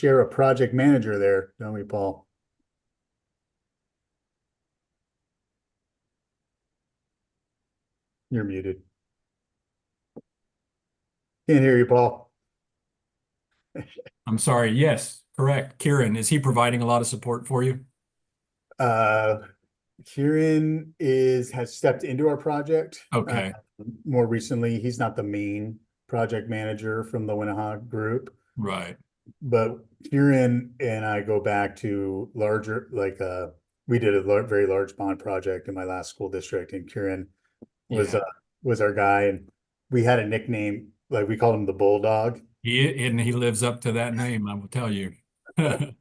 share a project manager there, don't we, Paul? You're muted. Can't hear you, Paul. I'm sorry. Yes, correct. Kieran, is he providing a lot of support for you? Uh, Kieran has stepped into our project. Okay, More recently, he's not the main project manager from the Winnaha group, right. but Kieran and I go back to larger, we did a very large bond project in my last school district, and Kieran was Yeah. uh was our guy, and we had a nickname, like we called him the Bulldog. He lives up to that name, I will tell you. Yeah,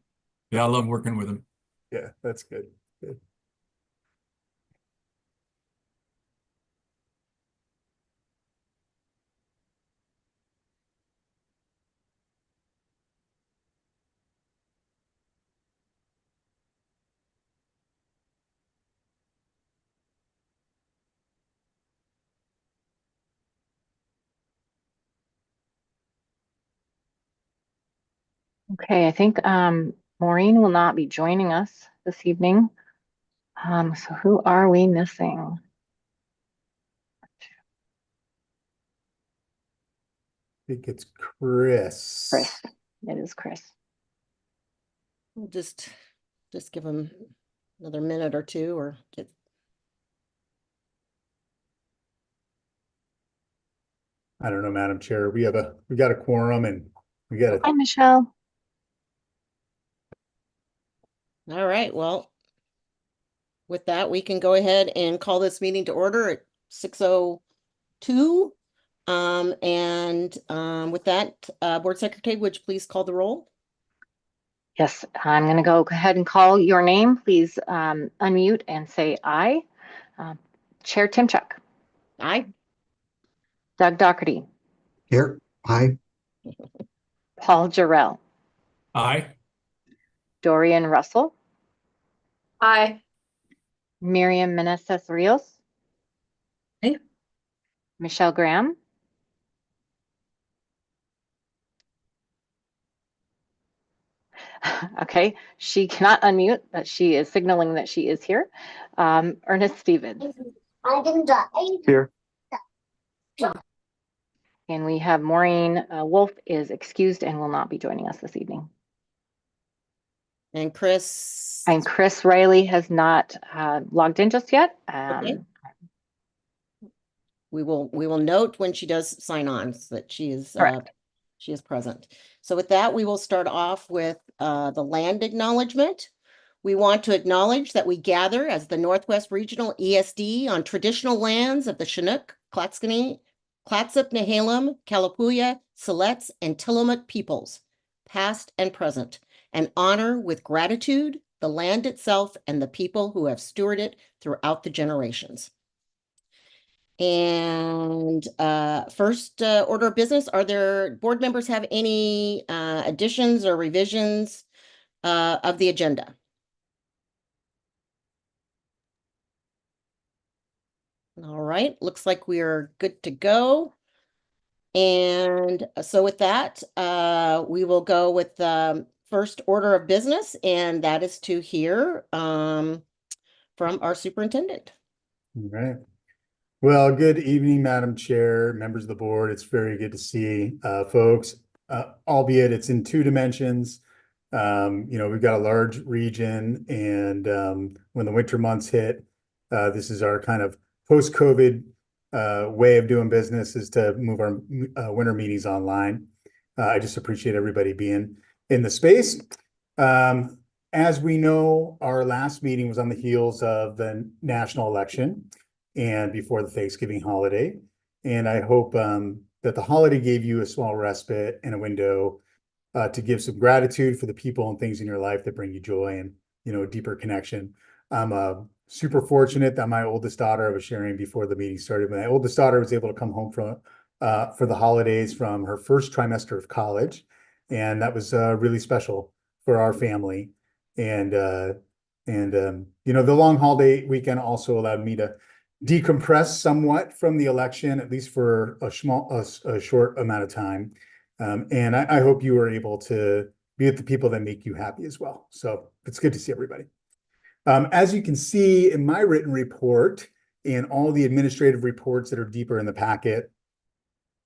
I love working with him. Yeah, that's good. Good. Okay, I think Maureen will not be joining us this evening. So who are we missing? I think it's Chris. Chris. It is Chris. We'll just give them another minute or two, or get. I don't know, Madam Chair. We got a quorum, and we got Hi, a Michelle. All right, well, with that, we can go ahead and call this meeting to order at 6:02. With that, Board Secretary, would you please call the roll? Yes, I'm going to go ahead and call your name. Please unmute and say aye. Chair Timchuk. Aye. Doug Doherty. Here, aye. Paul Jarrell. Aye. Dorian Russell. Aye. Miriam Meneses Rios. Aye. Michelle Graham. Okay, she cannot unmute, but she is signaling that she is here. Ernest Stevens. Here. And we have Maureen Wolf is excused and will not be joining us this evening. And Chris. And Chris Riley has not logged in just yet. Okay. We will note when she does sign on so that she is present. So with that, we will start off with the land acknowledgement. We want to acknowledge that we gather as the Northwest Regional ESD on traditional lands of the Chinook, Clatsop, Nehalem, Kalapuya, Siletz, and Tillamook peoples, past and present, and honor with gratitude the land itself and the people who have stewarded it throughout the generations. And first order of business, are there board members have any additions or revisions of the agenda? All right, looks like we are good to go. And so with that, we will go with the first order of business, and that is to hear from our superintendent. All right. Well, good evening, Madam Chair, members of the board. It's very good to see folks, albeit it's in two dimensions. We've got a large region, and when the winter months hit, this is our kind of post-COVID way of doing business, is to move our winter meetings online. I just appreciate everybody being in the space. As we know, our last meeting was on the heels of the national election and before the Thanksgiving holiday. And I hope that the holiday gave you a small respite and a window to give some gratitude for the people and things in your life that bring you joy and, a deeper connection. I'm super fortunate that my oldest daughter, I was sharing before the meeting started, my oldest daughter was able to come home for the holidays from her first trimester of college. And that was really special for our family. And the long holiday weekend also allowed me to decompress somewhat from the election, at least for a short amount of time. And I hope you were able to be with the people that make you happy as well. So it's good to see everybody. As you can see in my written report and all the administrative reports that are deeper in the packet,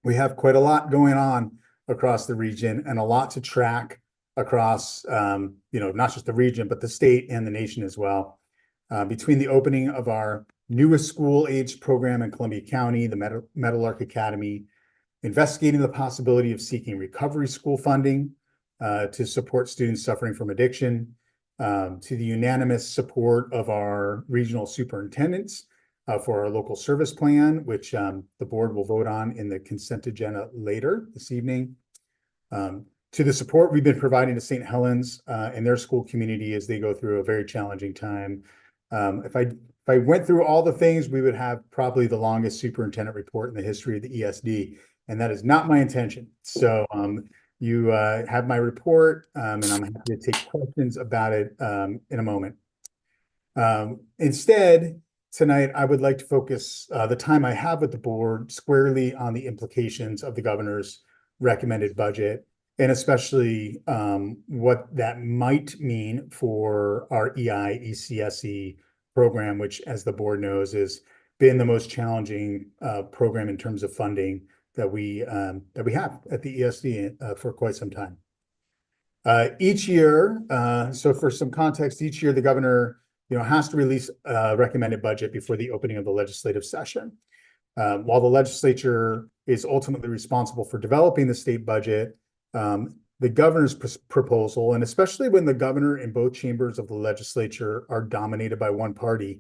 we have quite a lot going on across the region and a lot to track across, not just the region, but the state and the nation as well. Between the opening of our newest school-age program in Columbia County, the Meadowlark Academy, investigating the possibility of seeking recovery school funding to support students suffering from addiction, to the unanimous support of our regional superintendents for our local service plan, which the board will vote on in the consent agenda later this evening. To the support we've been providing to St. Helens and their school community as they go through a very challenging time. If I went through all the things, we would have probably the longest superintendent report in the history of the ESD, and that is not my intention. So you have my report, and I'm happy to take questions about it in a moment. Instead, tonight, I would like to focus the time I have with the board squarely on the implications of the governor's recommended budget, and especially what that might mean for our ECSE program, which, as the board knows, has been the most challenging program in terms of funding that we have at the ESD for quite some time. Each year, so for some context, each year the governor has to release a recommended budget before the opening of the legislative session. While the legislature is ultimately responsible for developing the state budget, the governor's proposal, and especially when the governor and both chambers of the legislature are dominated by one party,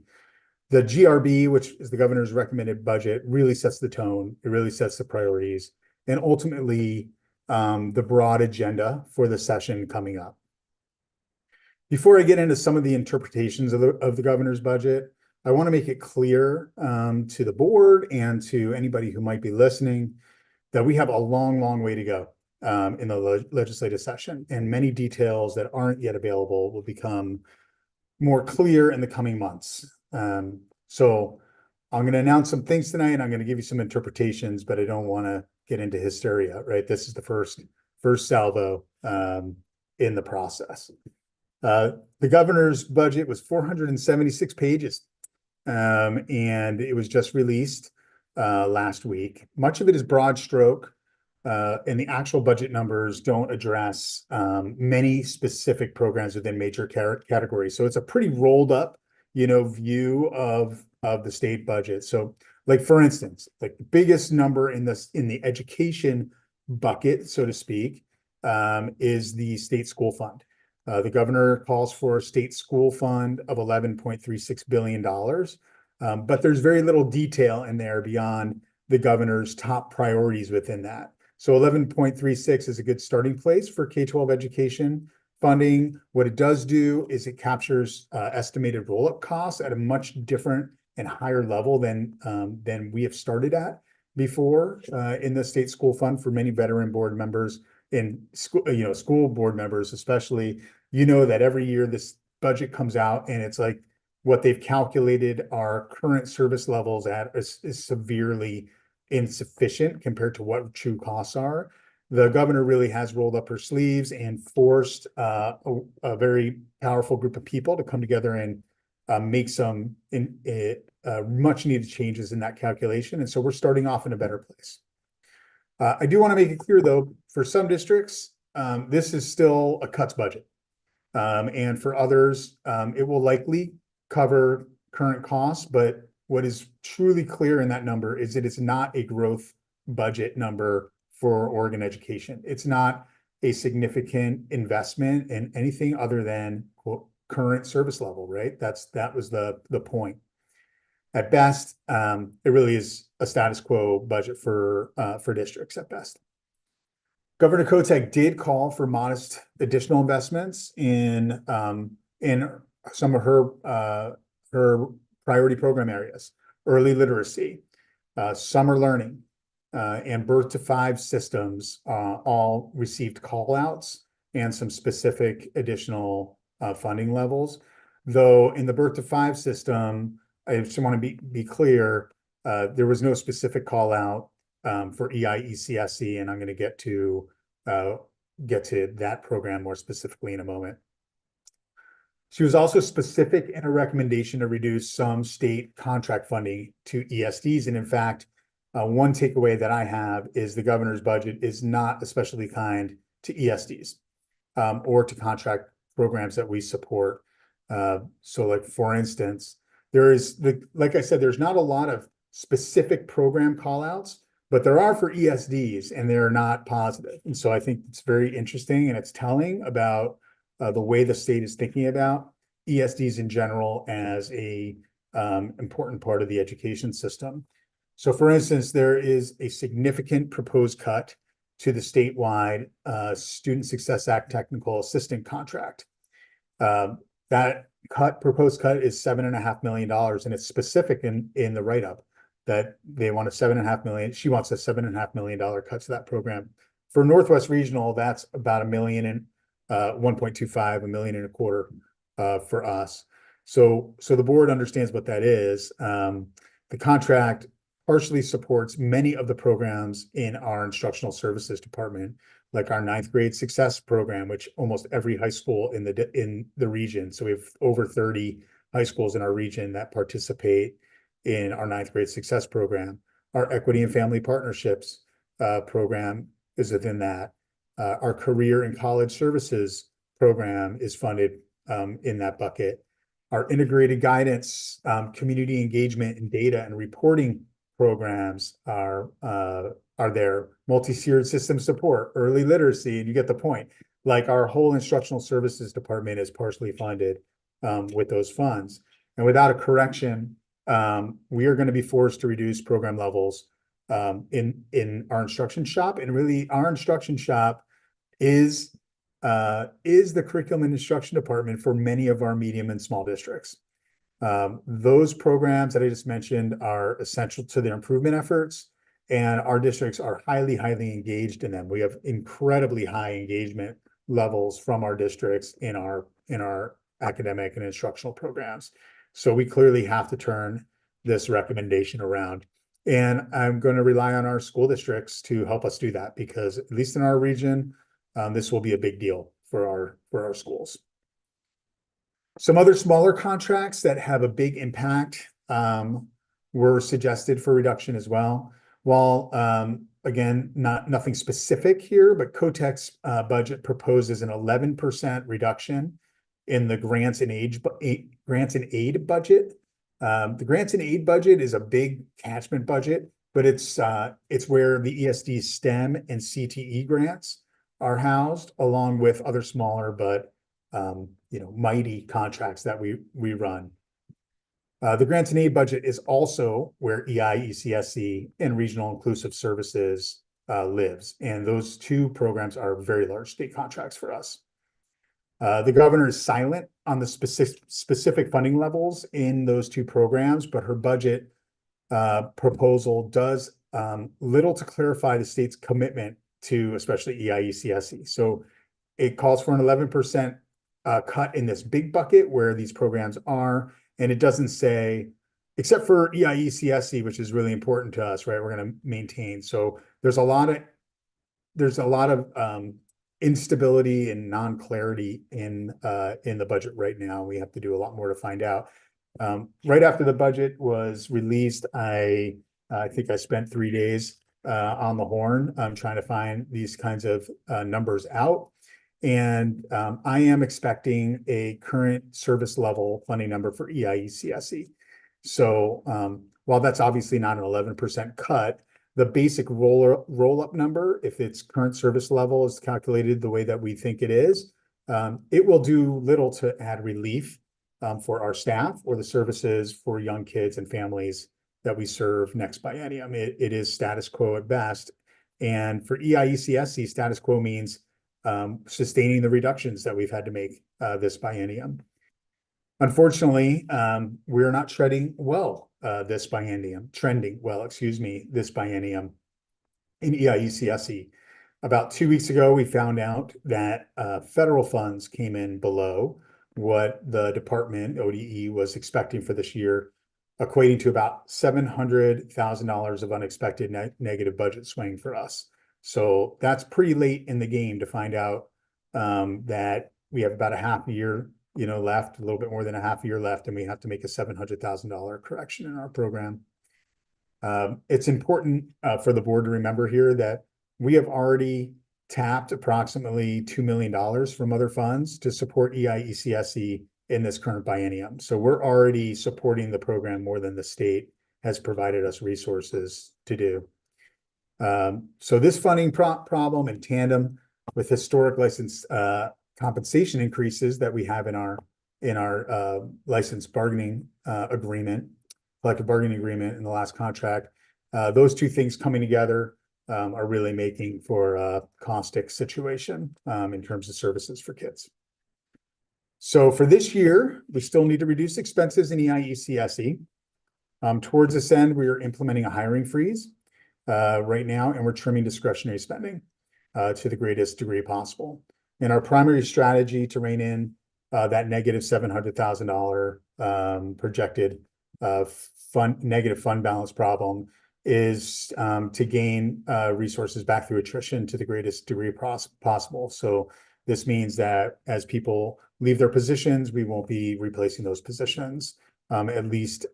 the GRB, which is the governor's recommended budget, really sets the tone. It really sets the priorities and ultimately the broad agenda for the session coming up. Before I get into some of the interpretations of the governor's budget, I want to make it clear to the board and to anybody who might be listening that we have a long, long way to go in the legislative session, and many details that aren't yet available will become more clear in the coming months. So I'm going to announce some things tonight, and I'm going to give you some interpretations, but I don't want to get into hysteria, right? This is the first salvo in the process. The governor's budget was 476 pages, and it was just released last week. Much of it is broad stroke, and the actual budget numbers don't address many specific programs within major categories. So it's a pretty rolled up, view of the state budget. So, like for instance, like the biggest number in the education bucket, so to speak, is the state school fund. The governor calls for a state school fund of $11.36 billion, but there's very little detail in there beyond the governor's top priorities within that. So 11.36 is a good starting place for K-12 education funding. What it does do is it captures estimated roll-up costs at a much different and higher level than we have started at before in the state school fund for many veteran board members and school board members, especially. That every year this budget comes out and it's like what they've calculated our current service levels at is severely insufficient compared to what true costs are. The governor really has rolled up her sleeves and forced a very powerful group of people to come together and make some much needed changes in that calculation. And so we're starting off in a better place. I do want to make it clear, though, for some districts, this is still a cuts budget. And for others, it will likely cover current costs, but what is truly clear in that number is that it's not a growth budget number for Oregon education. It's not a significant investment in anything other than quote, current service level, right? That was the point. At best, it really is a status quo budget for districts at best. Governor Kotek did call for modest additional investments in some of her priority program areas: early literacy, summer learning, and birth to 5 systems all received call outs and some specific additional funding levels. Though in the birth to 5 system, I just want to be clear, there was no specific call out for ECSE, and I'm going to get to get to that program more specifically in a moment. She was also specific in a recommendation to reduce some state contract funding to ESDs. And in fact, one takeaway that I have is the governor's budget is not especially kind to ESDs or to contract programs that we support. So like, for instance, like I said, there's not a lot of specific program callouts, but there are for ESDs, and they're not positive. And so I think it's very interesting, and it's telling about the way the state is thinking about ESDs in general as a important part of the education system. So for instance, there is a significant proposed cut to the statewide Student Success Act technical assistant contract. That proposed cut is $7.5 million, and it's specific in the write-up that they want a $7.5 million. She wants a $7.5 million cut to that program. For Northwest Regional, that's about $1 million and 1.25, $1.25 million for us. So the board understands what that is. The contract partially supports many of the programs in our instructional services department, like our 9th grade success program, which almost every high school in the region. So we have over 30 high schools in our region that participate in our 9th grade success program. Our equity and family partnerships program is within that. Our career and college services program is funded in that bucket. Our integrated guidance, community engagement, and data and reporting programs are there. Multi-tiered system support, early literacy, and you get the point. Like, our whole instructional services department is partially funded with those funds. And without a correction, we are going to be forced to reduce program levels in our instruction shop. And really, our instruction shop is the curriculum and instruction department for many of our medium and small districts. Those programs that I just mentioned are essential to their improvement efforts, and our districts are highly, highly engaged in them. We have incredibly high engagement levels from our districts in our academic and instructional programs. So we clearly have to turn this recommendation around. And I'm going to rely on our school districts to help us do that, because at least in our region, this will be a big deal for our schools. Some other smaller contracts that have a big impact were suggested for reduction as well. While again, nothing specific here, but COTEC's budget proposes an 11% reduction in the grants and aid budget. The grants and aid budget is a big catchment budget, but it's where the ESD STEM and CTE grants are housed, along with other smaller but mighty contracts that we run. The grants and aid budget is also where EI, ECSC, and Regional Inclusive Services lives, and those two programs are very large state contracts for us. The governor is silent on the specific funding levels in those two programs, but her budget proposal does little to clarify the state's commitment to especially EI, ECSC. So it calls for an 11% cut in this big bucket where these programs are, and it doesn't say, except for EI, ECSC, which is really important to us, right? We're going to maintain. So there's a lot of instability and non-clarity in the budget right now. We have to do a lot more to find out. Right after the budget was released, I think I spent 3 days on the Horn trying to find these kinds of numbers out. And I am expecting a current service level funding number for EI, ECSC. So while that's obviously not an 11% cut, the basic roll-up number, if its current service level is calculated the way that we think it is, it will do little to add relief for our staff or the services for young kids and families that we serve next biennium. It is status quo at best. And for EI, ECSC, status quo means sustaining the reductions that we've had to make this biennium. Unfortunately, we're not trending well this biennium in EI, ECSC. About 2 weeks ago, we found out that federal funds came in below what the department, ODE, was expecting for this year, equating to about $700,000 of unexpected negative budget swing for us. So that's pretty late in the game to find out that we have about a half a year, left, a little bit more than a half a year left, and we have to make a $700,000 correction in our program. It's important for the board to remember here that we have already tapped approximately $2 million from other funds to support EIECSE in this current biennium. So we're already supporting the program more than the state has provided us resources to do. So this funding problem in tandem with historic license compensation increases that we have in our license bargaining agreement, collective bargaining agreement in the last contract, those two things coming together are really making for a caustic situation in terms of services for kids. So for this year, we still need to reduce expenses in EIECSE. Towards this end, we are implementing a hiring freeze right now, and we're trimming discretionary spending to the greatest degree possible. And our primary strategy to rein in that negative $700,000 projected negative fund balance problem is to gain resources back through attrition to the greatest degree possible. So this means that as people leave their positions, we won't be replacing those positions, at least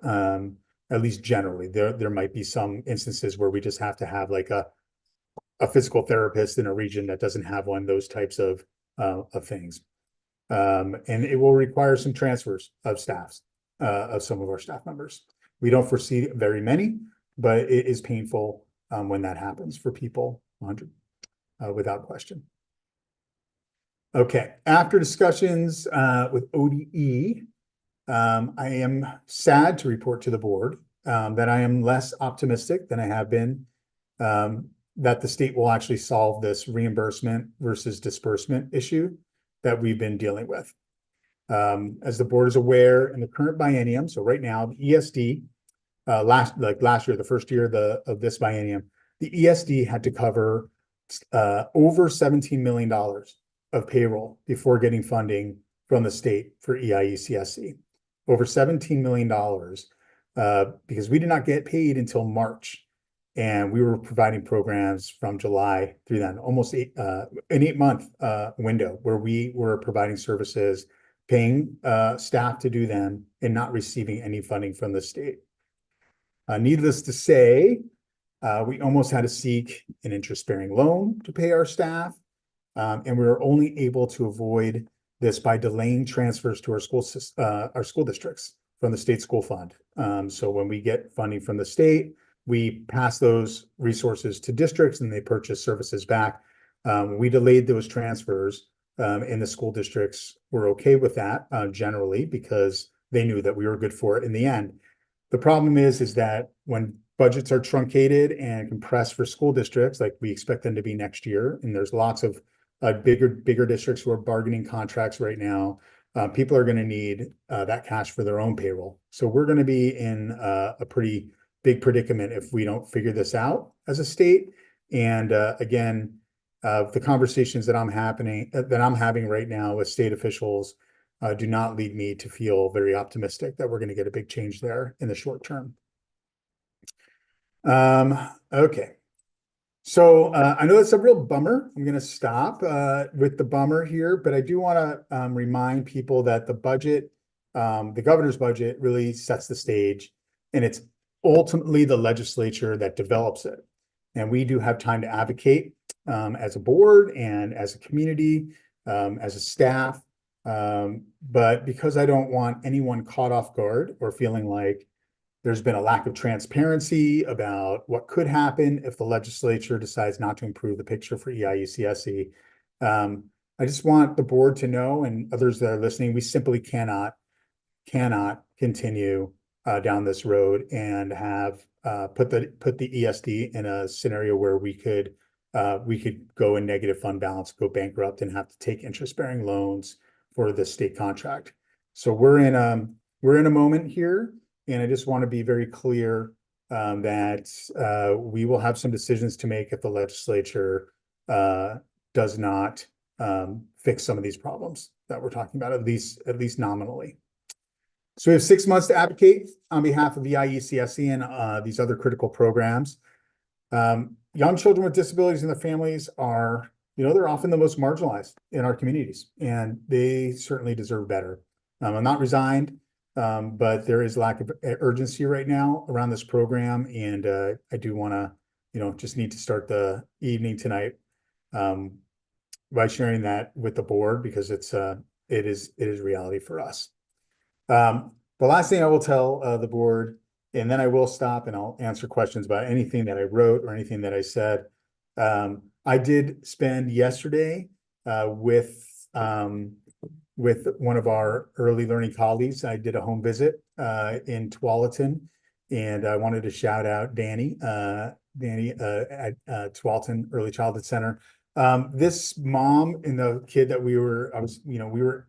generally. There might be some instances where we just have to have like a physical therapist in a region that doesn't have one, those types of things. And it will require some transfers of staffs, of some of our staff members. We don't foresee very many, but it is painful when that happens for people, 100, without question. Okay, after discussions with ODE, I am sad to report to the board that I am less optimistic than I have been that the state will actually solve this reimbursement versus disbursement issue that we've been dealing with. As the board is aware, in the current biennium, so right now, the ESD, last year, the first year of this biennium, the ESD had to cover over $17 million of payroll before getting funding from the state for EIECSE. Over $17 million because we did not get paid until March. And we were providing programs from July through then, almost an 8-month window where we were providing services, paying staff to do them, and not receiving any funding from the state. Needless to say, we almost had to seek an interest-bearing loan to pay our staff, and we were only able to avoid this by delaying transfers to our school districts from the state school fund. So when we get funding from the state, we pass those resources to districts and they purchase services back. We delayed those transfers and the school districts were okay with that generally because they knew that we were good for it in the end. The problem is that when budgets are truncated and compressed for school districts, like we expect them to be next year, and there's lots of bigger districts who are bargaining contracts right now, people are going to need that cash for their own payroll. So we're going to be in a pretty big predicament if we don't figure this out as a state. And again, the conversations that I'm having right now with state officials do not lead me to feel very optimistic that we're going to get a big change there in the short term. Okay. So I know it's a real bummer. I'm going to stop with the bummer here, but I do want to remind people that the budget, the governor's budget really sets the stage, and it's ultimately the legislature that develops it. And we do have time to advocate as a board and as a community, as a staff. But because I don't want anyone caught off guard or feeling like there's been a lack of transparency about what could happen if the legislature decides not to improve the picture for EIECSE. I just want the board to know, and others that are listening, we simply cannot continue down this road and have put the ESD in a scenario where we could go in negative fund balance, go bankrupt, and have to take interest-bearing loans for the state contract. So we're in a moment here. And I just want to be very clear that we will have some decisions to make if the legislature does not fix some of these problems that we're talking about, at least nominally. So we have 6 months to advocate on behalf of the EIECSE and these other critical programs. young children with disabilities and their families are, they're often the most marginalized in our communities, and they certainly deserve better. I'm not resigned, but there is lack of urgency right now around this program, and I do want to, just need to start the evening tonight by sharing that with the board, because it is reality for us. The last thing I will tell the board, and then I will stop and I'll answer questions about anything that I wrote or anything that I said. I did spend yesterday with one of our early learning colleagues. I did a home visit in Tualatin, and I wanted to shout out Danny at Tualatin Early Childhood Center. This mom and the kid that we were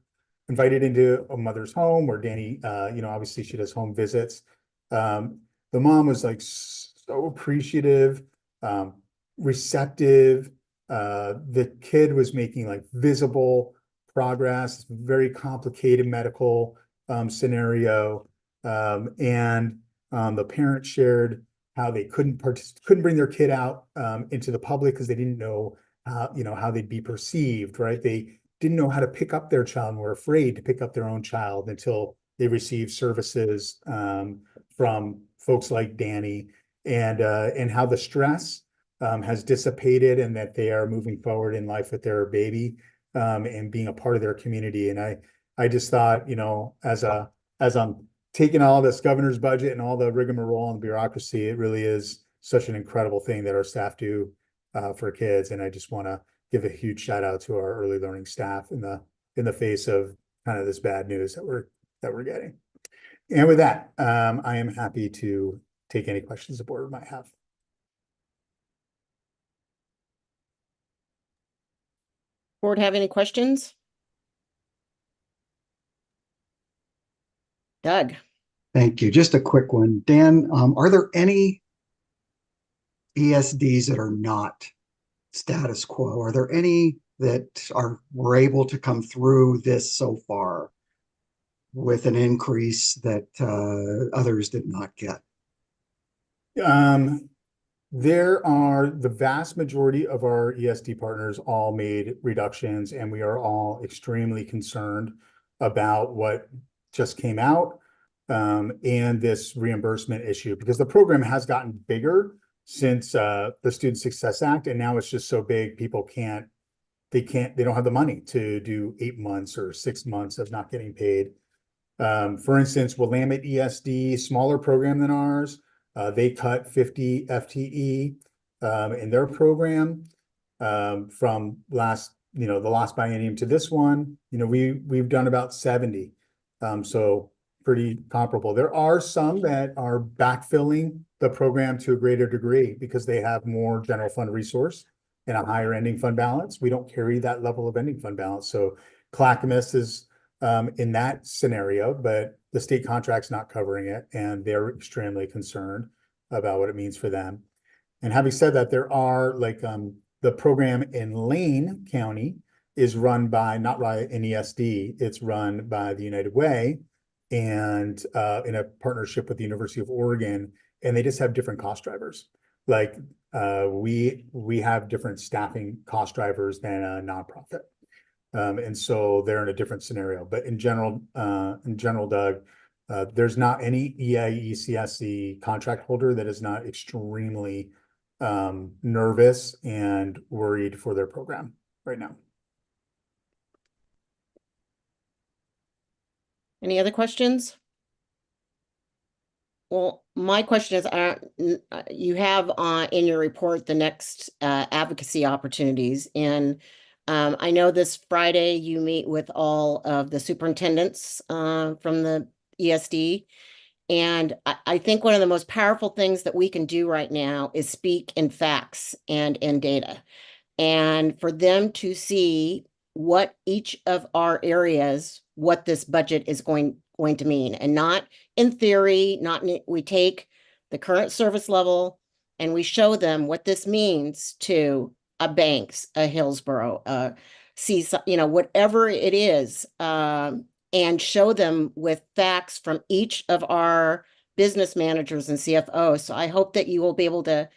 invited into a mother's home where Danny, obviously she does home visits. The mom was like so appreciative, receptive. The kid was making like visible progress, very complicated medical scenario. And the parents shared how they couldn't bring their kid out into the public because they didn't know how they'd be perceived, right? They didn't know how to pick up their child and were afraid to pick up their own child until they received services from folks like Danny, and how the stress has dissipated and that they are moving forward in life with their baby and being a part of their community. And I just thought, as I'm taking all this governor's budget and all the rigmarole and bureaucracy, it really is such an incredible thing that our staff do for kids. And I just want to give a huge shout out to our early learning staff in the face of kind of this bad news that we're getting. And with that, I am happy to take any questions the board might have. Board have any questions? Doug? Thank you. Just a quick one. Dan, are there any ESDs that are not status quo? Are there any that were able to come through this so far with an increase that others did not get? There are the vast majority of our ESD partners all made reductions, and we are all extremely concerned about what just came out and this reimbursement issue, because the program has gotten bigger since the Student Success Act, and now it's just so big people they don't have the money to do 8 months or 6 months of not getting paid. For instance, Willamette ESD, smaller program than ours, they cut 50 FTE in their program from the last biennium to this one. We've done about 70, so pretty comparable. There are some that are backfilling the program to a greater degree because they have more general fund resource and a higher ending fund balance. We don't carry that level of ending fund balance, so Clackamas is in that scenario, but the state contract's not covering it, and they're extremely concerned about what it means for them. And having said that, there are the program in Lane County is run by, not by an ESD, it's run by the United Way and in a partnership with the University of Oregon, and they just have different cost drivers. We have different staffing cost drivers than a nonprofit. And so they're in a different scenario. But in general, Doug, there's not any EIECSC contract holder that is not extremely nervous and worried for their program right now. Any other questions? Well, my question is, you have in your report the next advocacy opportunities, and I know this Friday you meet with all of the superintendents from the ESD, and I think one of the most powerful things that we can do right now is speak in facts and in data, and for them to see what each of our areas, what this budget is going to mean, and not in theory, we take the current service level and we show them what this means to a Banks, a Hillsborough, whatever it is, and show them with facts from each of our business managers and CFOs. So I hope that you will be able to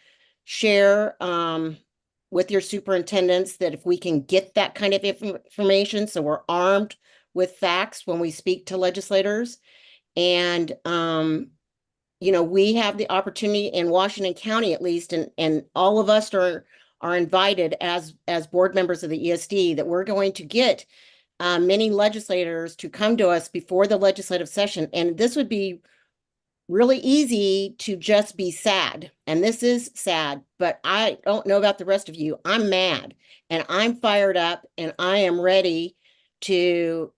share with your superintendents that if we can get that kind of information, so we're armed with facts when we speak to legislators. And you know, we have the opportunity in Washington County, at least, and all of us are invited as board members of the ESD, that we're going to get many legislators to come to us before the legislative session. And this would be really easy to just be sad. And this is sad, but I don't know about the rest of you. I'm mad and I'm fired up and I am ready to,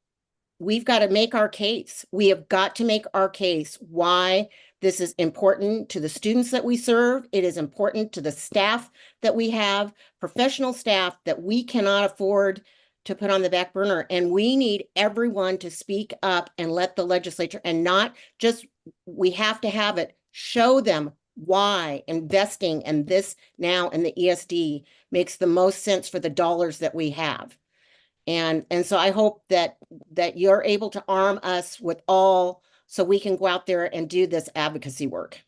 we've got to make our case. We have got to make our case why this is important to the students that we serve. It is important to the staff that we have, professional staff that we cannot afford to put on the back burner. And we need everyone to speak up and let the legislature, and not just, we have to have it, show them why investing in this now in the ESD makes the most sense for the dollars that we have. And so I hope that you're able to arm us with all, so we can go out there and do this advocacy work.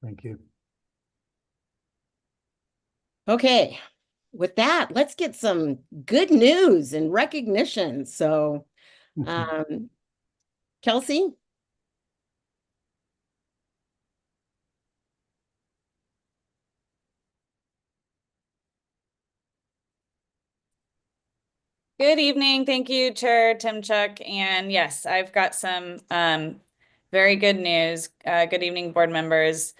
Thank you. Okay, with that, let's get some good news and recognition. So, Kelsey? Good evening. Thank you, Chair Timchuk. And yes, I've got some very good news. Good evening, board members.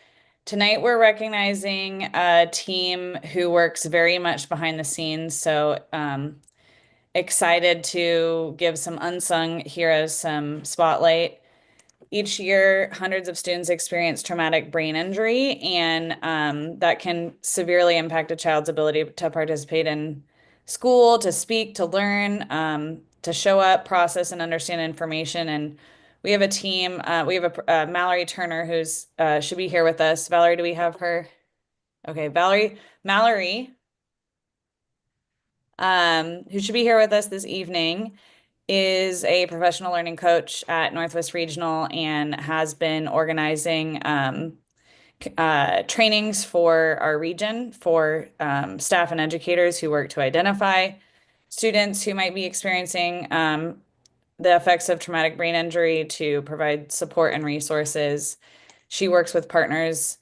Tonight, we're recognizing a team who works very much behind the scenes. So excited to give some unsung heroes some spotlight. Each year, hundreds of students experience traumatic brain injury, and that can severely impact a child's ability to participate in school, to speak, to learn, to show up, process, and understand information. And we have a team. We have a Mallory Turner who's should be here with us. Valerie, do we have her? Okay, Mallory, who should be here with us this evening, is a professional learning coach at Northwest Regional and has been organizing trainings for our region for staff and educators who work to identify students who might be experiencing the effects of traumatic brain injury, to provide support and resources. She works with partners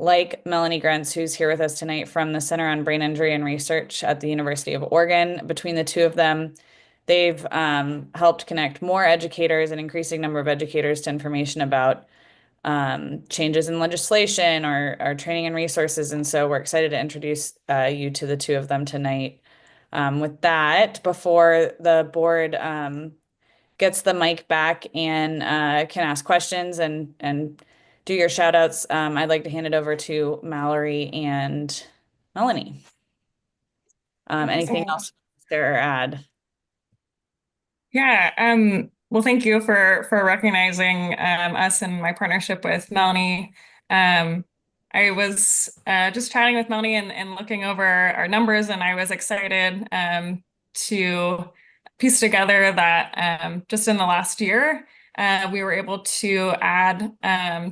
like Melanie Grentz, who's here with us tonight from the Center on Brain Injury and Research at the University of Oregon. Between the two of them, they've helped connect more educators, an increasing number of educators, to information about changes in legislation or training and resources. And so we're excited to introduce you to the two of them tonight. With that, before the board gets the mic back and can ask questions and do your shout outs, I'd like to hand it over to Mallory and Melanie. Anything else to add? Yeah, well, thank you for recognizing us and my partnership with Melanie. I was just chatting with Melanie and looking over our numbers, and I was excited to piece together that just in the last year, we were able to add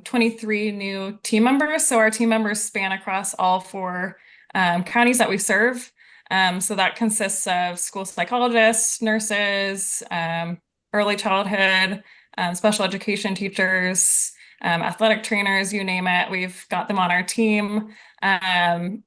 23 new team members. So our team members span across all 4 counties that we serve. So that consists of school psychologists, nurses, early childhood, special education teachers, athletic trainers, you name it. We've got them on our team, and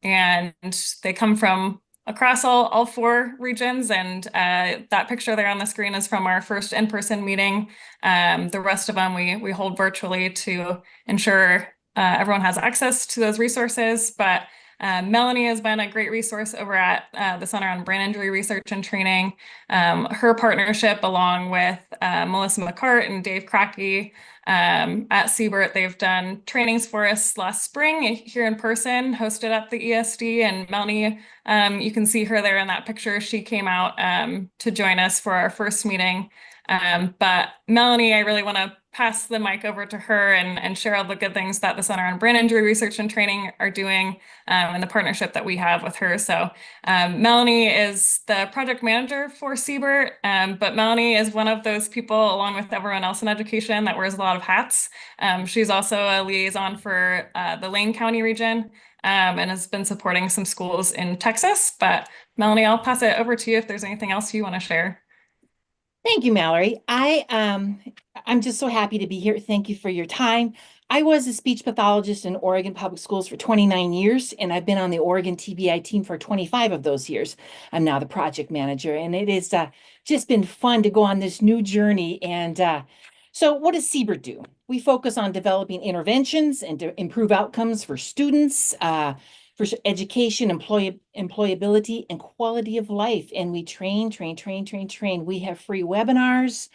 they come from across all 4 regions. And that picture there on the screen is from our first in-person meeting. The rest of them we hold virtually to ensure everyone has access to those resources. But Melanie has been a great resource over at the Center on Brain Injury Research and Training. Her partnership, along with Melissa McCart and Dave Crackey at Siebert, they've done trainings for us last spring here in person, hosted at the ESD. And Melanie, you can see her there in that picture. She came out to join us for our first meeting. But Melanie, I really want to pass the mic over to her and share all the good things that the Center on Brain Injury Research and Training are doing and the partnership that we have with her. So Melanie is the project manager for CBER, but Melanie is one of those people, along with everyone else in education, that wears a lot of hats. She's also a liaison for the Lane County region and has been supporting some schools in Texas. But Melanie, I'll pass it over to you if there's anything else you want to share. Thank you, Mallory. I'm just so happy to be here. Thank you for your time. I was a speech pathologist in Oregon Public Schools for 29 years, and I've been on the Oregon TBI team for 25 of those years. I'm now the project manager, and it is just been fun to go on this new journey. And so what does CBER do? We focus on developing interventions and to improve outcomes for students, for education, employability, and quality of life. And we train. We have free webinars.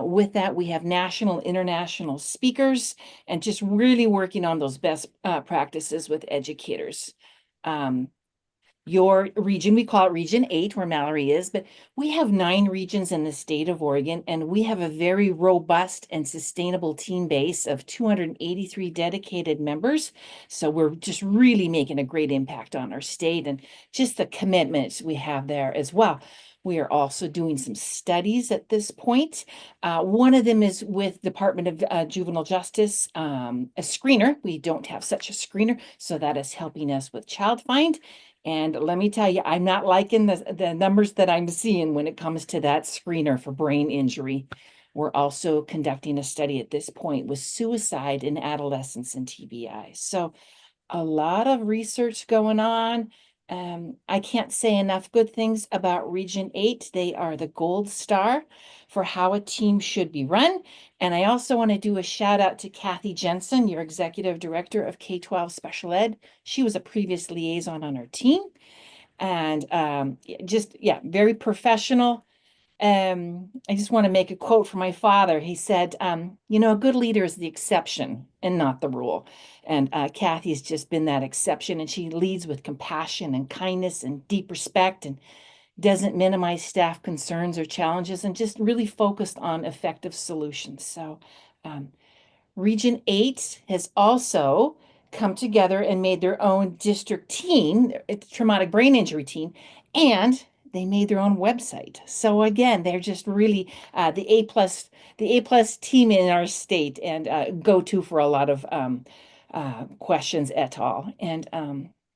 With that, we have national, international speakers, and just really working on those best practices with educators. Your region, we call it Region 8, where Mallory is, but we have 9 regions in the state of Oregon, and we have a very robust and sustainable team base of 283 dedicated members. So we're just really making a great impact on our state and just the commitments we have there as well. We are also doing some studies at this point. One of them is with Department of Juvenile Justice, a screener. We don't have such a screener, so that is helping us with child find. And let me tell you, I'm not liking the numbers that I'm seeing when it comes to that screener for brain injury. We're also conducting a study at this point with suicide in adolescents and TBI. So a lot of research going on. I can't say enough good things about Region 8. They are the gold star for how a team should be run. And I also want to do a shout out to Kathy Jensen, your executive director of K-12 Special Ed. She was a previous liaison on our team. And very professional. I just want to make a quote from my father. He said, a good leader is the exception and not the rule. And Kathy's just been that exception, and she leads with compassion and kindness and deep respect and doesn't minimize staff concerns or challenges and just really focused on effective solutions. So Region 8 has also come together and made their own district team, it's a traumatic brain injury team, and they made their own website. So again, they're just really the A+ team in our state and go-to for a lot of questions et al.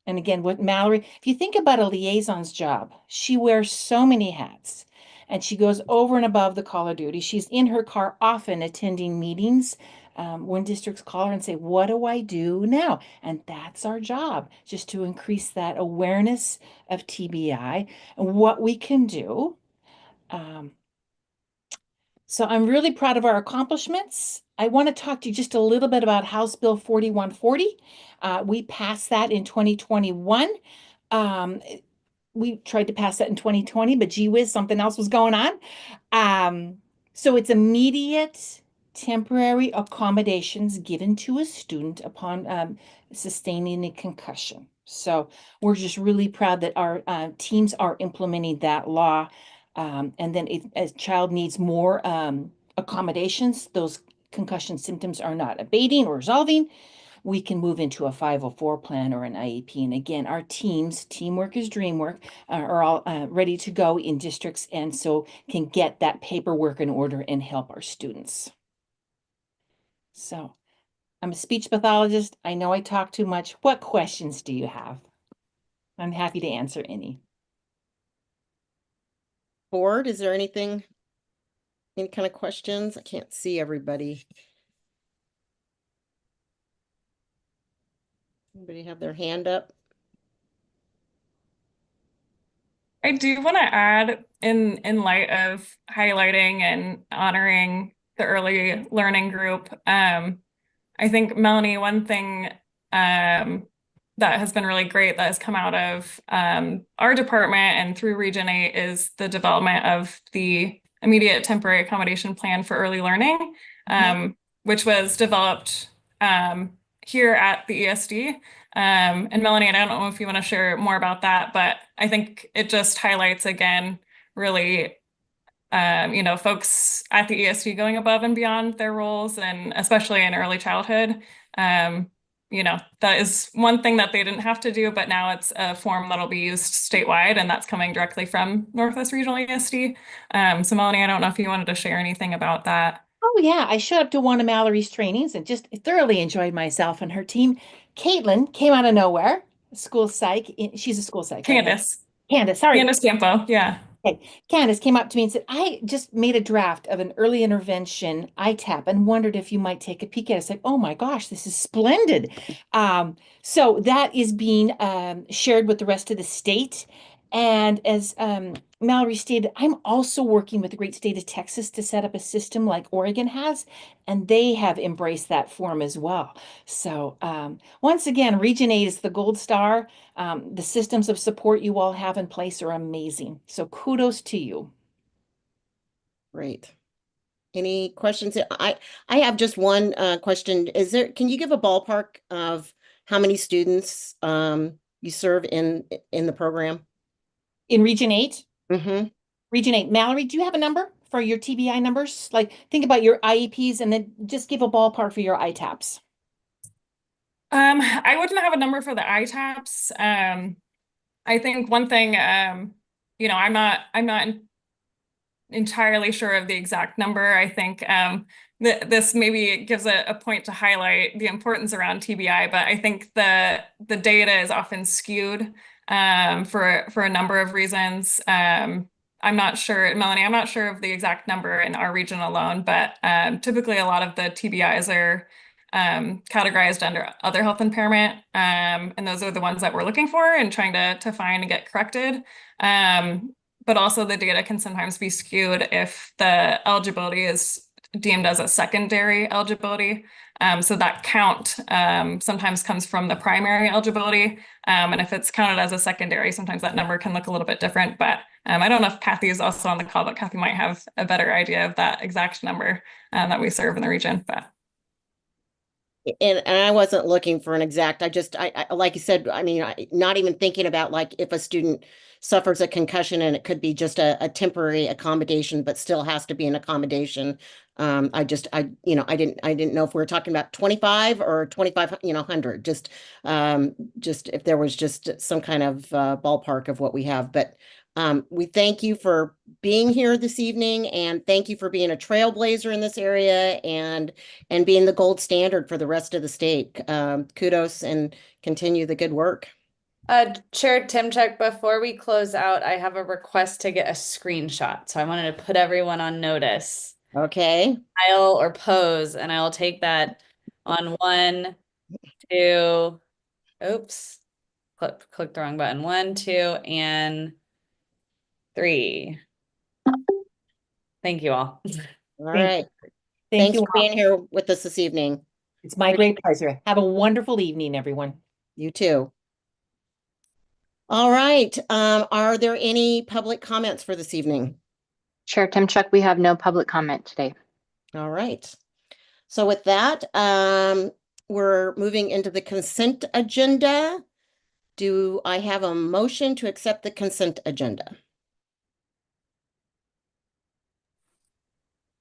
And again, what Mallory, if you think about a liaison's job, she wears so many hats and she goes over and above the call of duty. She's in her car often attending meetings when districts call her and say, what do I do now? And that's our job, just to increase that awareness of TBI and what we can do. So I'm really proud of our accomplishments. I want to talk to you just a little bit about House Bill 4140. We passed that in 2021. We tried to pass that in 2020, but gee whiz, something else was going on. So it's immediate temporary accommodations given to a student upon sustaining a concussion. So we're just really proud that our teams are implementing that law. And then if a child needs more accommodations, those concussion symptoms are not abating or resolving, we can move into a 504 plan or an IEP. And again, our teams, teamwork is dreamwork, are all ready to go in districts and so can get that paperwork in order and help our students. So I'm a speech pathologist. I know I talk too much. What questions do you have? I'm happy to answer any. Board, is there any kind of questions? I can't see everybody. Anybody have their hand up? I do want to add in light of highlighting and honoring the early learning group. I think, Melanie, one thing that has been really great that has come out of our department and through Region 8 is the development of the immediate temporary accommodation plan for early learning, which was developed here at the ESD. And Melanie, I don't know if you want to share more about that, but I think it just highlights again really you know, folks at the ESD going above and beyond their roles, and especially in early childhood. You know, that is one thing that they didn't have to do, but now it's a form that'll be used statewide, and that's coming directly from Northwest Regional ESD. So Melanie, I don't know if you wanted to share anything about that. Oh yeah, I showed up to one of Mallory's trainings and just thoroughly enjoyed myself and her team. Caitlin came out of nowhere, school psych. She's a school psych, right? Candace Sorry. Campo, yeah. Okay. Candace came up to me and said, I just made a draft of an early intervention ITAP and wondered if you might take a peek at it. It's like, oh my gosh, this is splendid. So that is being shared with the rest of the state. And as Mallory stated, I'm also working with the great state of Texas to set up a system like Oregon has, and they have embraced that form as well. So once again, Region 8 is the gold star. The systems of support you all have in place are amazing. So kudos to you. Great. Any questions? I have just one question. Can you give a ballpark of how many students you serve in the program? In Region 8? Mm-hmm. Region 8. Mallory, do you have a number for your TBI numbers? Like think about your IEPs and then just give a ballpark for your ITAPs. I wouldn't have a number for the ITAPs. I think one thing, you know, I'm not entirely sure of the exact number. I think this maybe gives a point to highlight the importance around TBI, but I think the data is often skewed for a number of reasons. I'm not sure, Melanie, I'm not sure of the exact number in our region alone, but typically a lot of the TBIs are categorized under other health impairment, and those are the ones that we're looking for and trying to find and get corrected. But also the data can sometimes be skewed if the eligibility is deemed as a secondary eligibility. So that count sometimes comes from the primary eligibility. And if it's counted as a secondary, sometimes that number can look a little bit different. But I don't know if Kathy is also on the call, but Kathy might have a better idea of that exact number that we serve in the region. But And I wasn't looking for an exact, I like you said, I mean, not even thinking about like if a student suffers a concussion and it could be just a temporary accommodation, but still has to be an accommodation. I didn't know if we were talking about 25 or 25, 100, just if there was just some kind of ballpark of what we have. But we thank you for being here this evening, and thank you for being a trailblazer in this area and being the gold standard for the rest of the state. Kudos and continue the good work. Chair Timchuk, before we close out, I have a request to get a screenshot. So I wanted to put everyone on notice. Okay. Smile or pose, and I'll take that on 1, 2, oops, click the wrong button. 1, 2, and 3. Thank you all. All right. Thank Thanks you for being here with us this evening. It's my great pleasure. Have a wonderful evening, everyone. You too. All right. Are there any public comments for this evening? Chair Timchuk, we have no public comment today. All right. So with that, we're moving into the consent agenda. Do I have a motion to accept the consent agenda?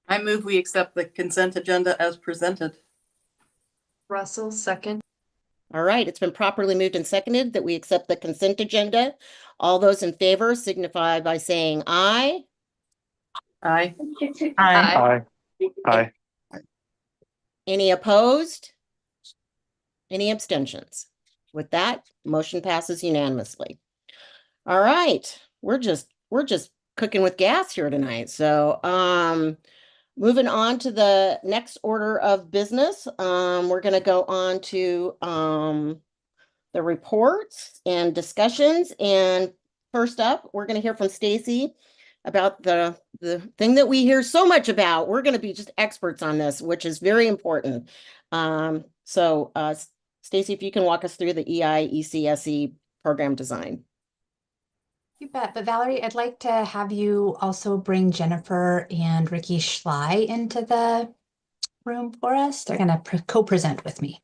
I move we accept the consent agenda as presented. Russell, second. All right, it's been properly moved and seconded that we accept the consent agenda. All those in favor signify by saying aye. Aye. Aye. Aye. Any opposed? Any abstentions? With that, motion passes unanimously. All right, we're just cooking with gas here tonight. So, moving on to the next order of business, we're going to go on to the reports and discussions. And first up, we're going to hear from Stacy about the thing that we hear so much about. We're going to be just experts on this, which is very important. So, Stacy, if you can walk us through the EIECSE program design. You bet. But Valerie, I'd like to have you also bring Jennifer and Ricky Schley into the room for us. They're going to co-present with me.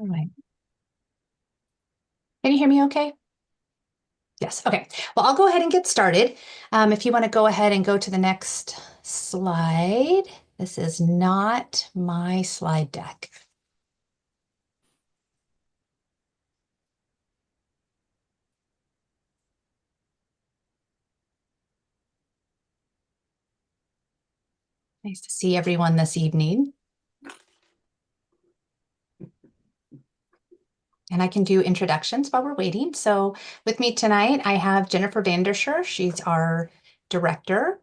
All right. Can you hear me okay? Yes, okay. Well, I'll go ahead and get started. If you want to go ahead and go to the next slide. This is not my slide deck. Nice to see everyone this evening. And I can do introductions while we're waiting. So with me tonight, I have Jennifer Vanderscher. She's our director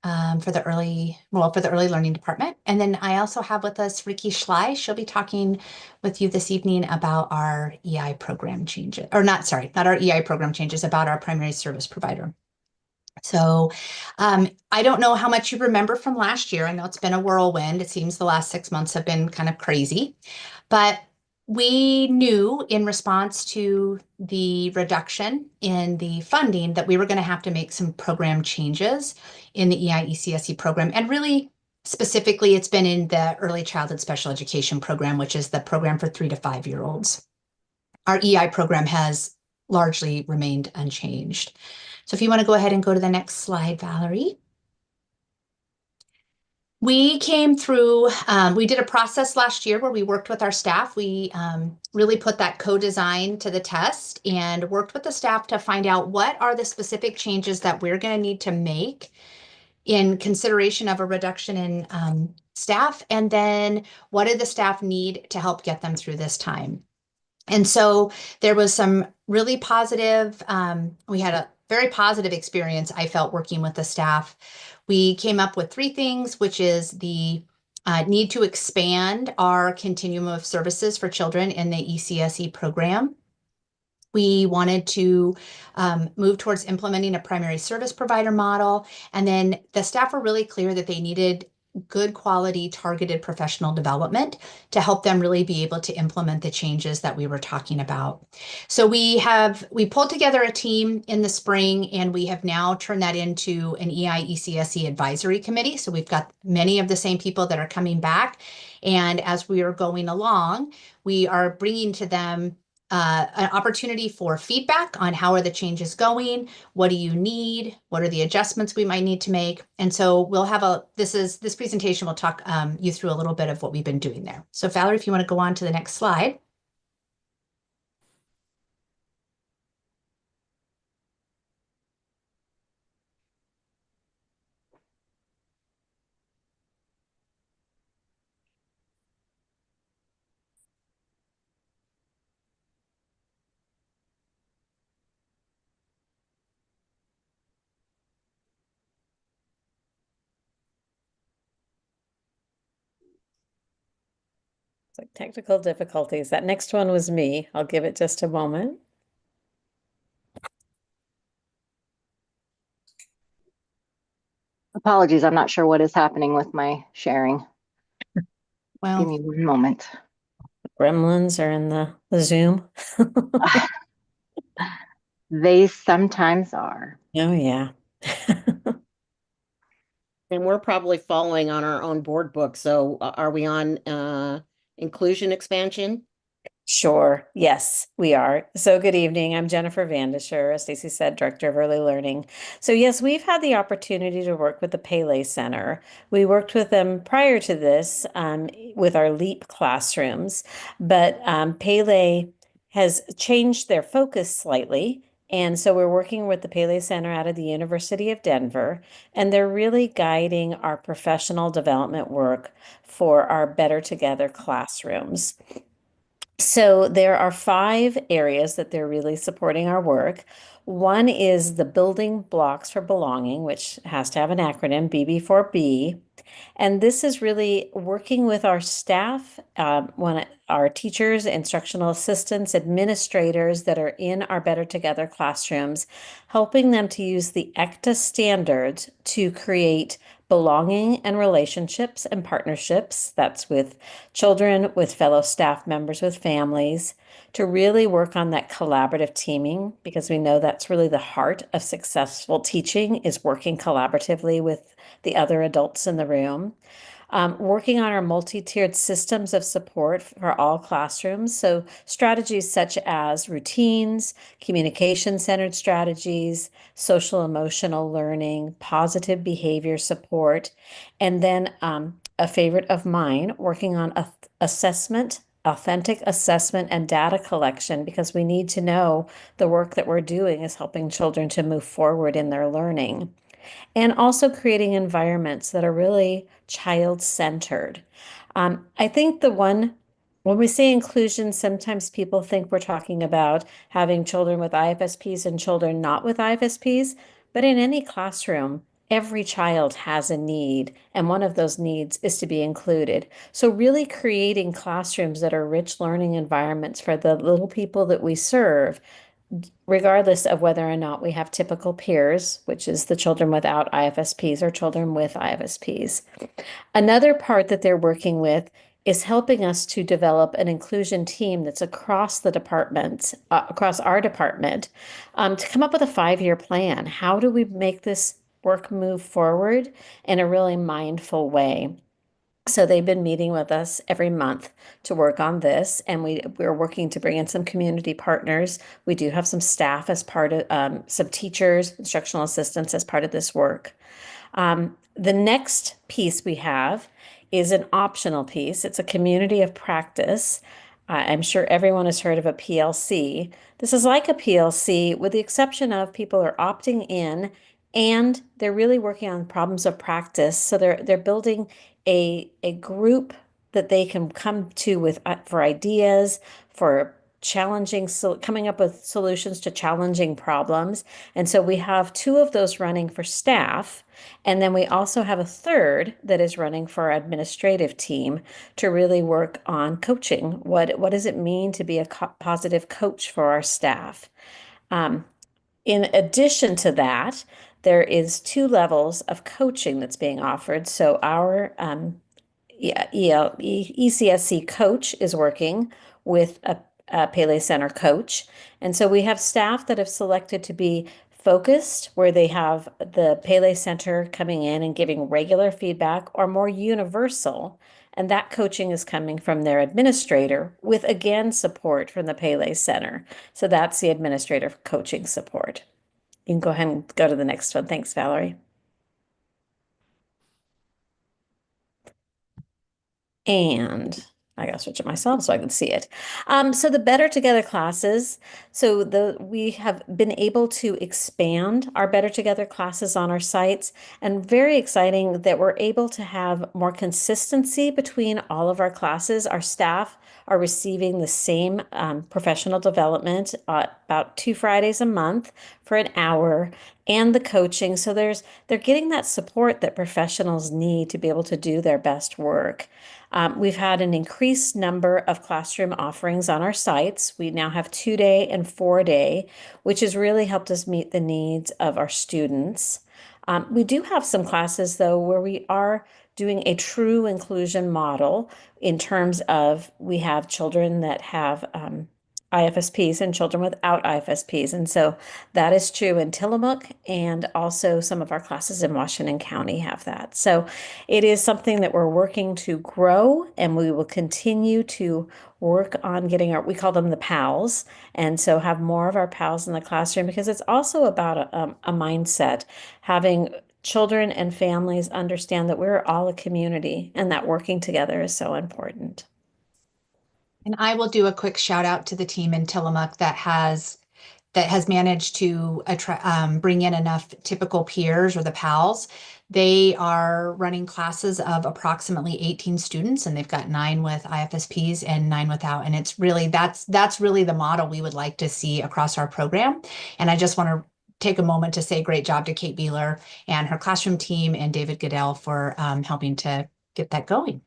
for the early learning department. And then I also have with us Ricky Schley. She'll be talking with you this evening about our EI program changes, or not our EI program changes, about our primary service provider. So I don't know how much you remember from last year. I know it's been a whirlwind. It seems the last 6 months have been kind of crazy, but we knew in response to the reduction in the funding that we were going to have to make some program changes in the EI ECSE program. And really specifically, it's been in the early childhood special education program, which is the program for 3 to 5 year olds. Our EI program has largely remained unchanged. So if you want to go ahead and go to the next slide, Valerie. We came through, we did a process last year where we worked with our staff. We really put that co-design to the test and worked with the staff to find out what are the specific changes that we're going to need to make in consideration of a reduction in staff, and then what do the staff need to help get them through this time. And so there was some really positive, we had a very positive experience, I felt, working with the staff. We came up with 3 things, which is the need to expand our continuum of services for children in the ECSE program. We wanted to move towards implementing a primary service provider model. And then the staff were really clear that they needed good quality targeted professional development to help them really be able to implement the changes that we were talking about. So we pulled together a team in the spring, and we have now turned that into an EI ECSE advisory committee. So we've got many of the same people that are coming back. And as we are going along, we are bringing to them an opportunity for feedback on how are the changes going, what do you need, what are the adjustments we might need to make. And so we'll have this presentation will talk you through a little bit of what we've been doing there. So Valerie, if you want to go on to the next slide. It's like technical difficulties. That next one was me. I'll give it just a moment. Apologies, I'm not sure what is happening with my sharing. Well, give me 1 moment. Gremlins are in the Zoom. They sometimes are. Oh, yeah. And we're probably following on our own board book. So are we on inclusion expansion? Sure. Yes, we are. So good evening. I'm Jennifer Vanderscher, as Stacy said, Director of Early Learning. So yes, we've had the opportunity to work with the Pele Center. We worked with them prior to this with our LEAP classrooms, but Pele has changed their focus slightly. And so we're working with the Pele Center out of the University of Denver, and they're really guiding our professional development work for our Better Together classrooms. So there are 5 areas that they're really supporting our work. One is the building blocks for belonging, which has to have an acronym, BB4B. And this is really working with our staff, our teachers, instructional assistants, administrators that are in our Better Together classrooms, helping them to use the ECTA standards to create belonging and relationships and partnerships. That's with children, with fellow staff members, with families, to really work on that collaborative teaming, because we know that's really the heart of successful teaching, is working collaboratively with the other adults in the room. Working on our multi-tiered systems of support for all classrooms. So strategies such as routines, communication-centered strategies, social emotional learning, positive behavior support, and then a favorite of mine, working on assessment, authentic assessment and data collection, because we need to know the work that we're doing is helping children to move forward in their learning. And also creating environments that are really child-centered. I think when we say inclusion, sometimes people think we're talking about having children with IFSPs and children not with IFSPs, but in any classroom, every child has a need, and one of those needs is to be included. So really creating classrooms that are rich learning environments for the little people that we serve, regardless of whether or not we have typical peers, which is the children without IFSPs or children with IFSPs. Another part that they're working with is helping us to develop an inclusion team that's across the departments, across our department, to come up with a 5-year plan. How do we make this work move forward in a really mindful way? So they've been meeting with us every month to work on this, and we're working to bring in some community partners. We do have some staff as part of some teachers, instructional assistants as part of this work. The next piece we have is an optional piece. It's a community of practice. I'm sure everyone has heard of a PLC. This is like a PLC with the exception of people are opting in and they're really working on problems of practice. So they're building a group that they can come to with for ideas, for challenging, so coming up with solutions to challenging problems. And so we have 2 of those running for staff. And then we also have a third that is running for our administrative team to really work on coaching. What does it mean to be a positive coach for our staff? In addition to that, there is 2 levels of coaching that's being offered. So our ECSC coach is working with a Pele Center coach. And so we have staff that have selected to be focused, where they have the Pele Center coming in and giving regular feedback, or more universal. And that coaching is coming from their administrator with, again, support from the Pele Center. So that's the administrator coaching support. You can go ahead and go to the next one. Thanks, Valerie. And I gotta switch it myself so I can see it. So the Better Together classes. So we have been able to expand our Better Together classes on our sites, and very exciting that we're able to have more consistency between all of our classes. Our staff are receiving the same professional development about 2 Fridays a month for an hour, and the coaching. So they're getting that support that professionals need to be able to do their best work. We've had an increased number of classroom offerings on our sites. We now have 2-day and 4-day, which has really helped us meet the needs of our students. We do have some classes, though, where we are doing a true inclusion model in terms of we have children that have IFSPs and children without IFSPs. And so that is true in Tillamook, and also some of our classes in Washington County have that. So it is something that we're working to grow, and we will continue to work on getting we call them the PALs. And so have more of our PALs in the classroom, because it's also about a mindset, having children and families understand that we're all a community and that working together is so important. And I will do a quick shout out to the team in Tillamook that has managed to bring in enough typical peers, or the PALs. They are running classes of approximately 18 students, and they've got 9 with IFSPs and 9 without. And it's really, that's really the model we would like to see across our program. And I just want to take a moment to say great job to Kate Beeler and her classroom team, and David Goodell for helping to get that going.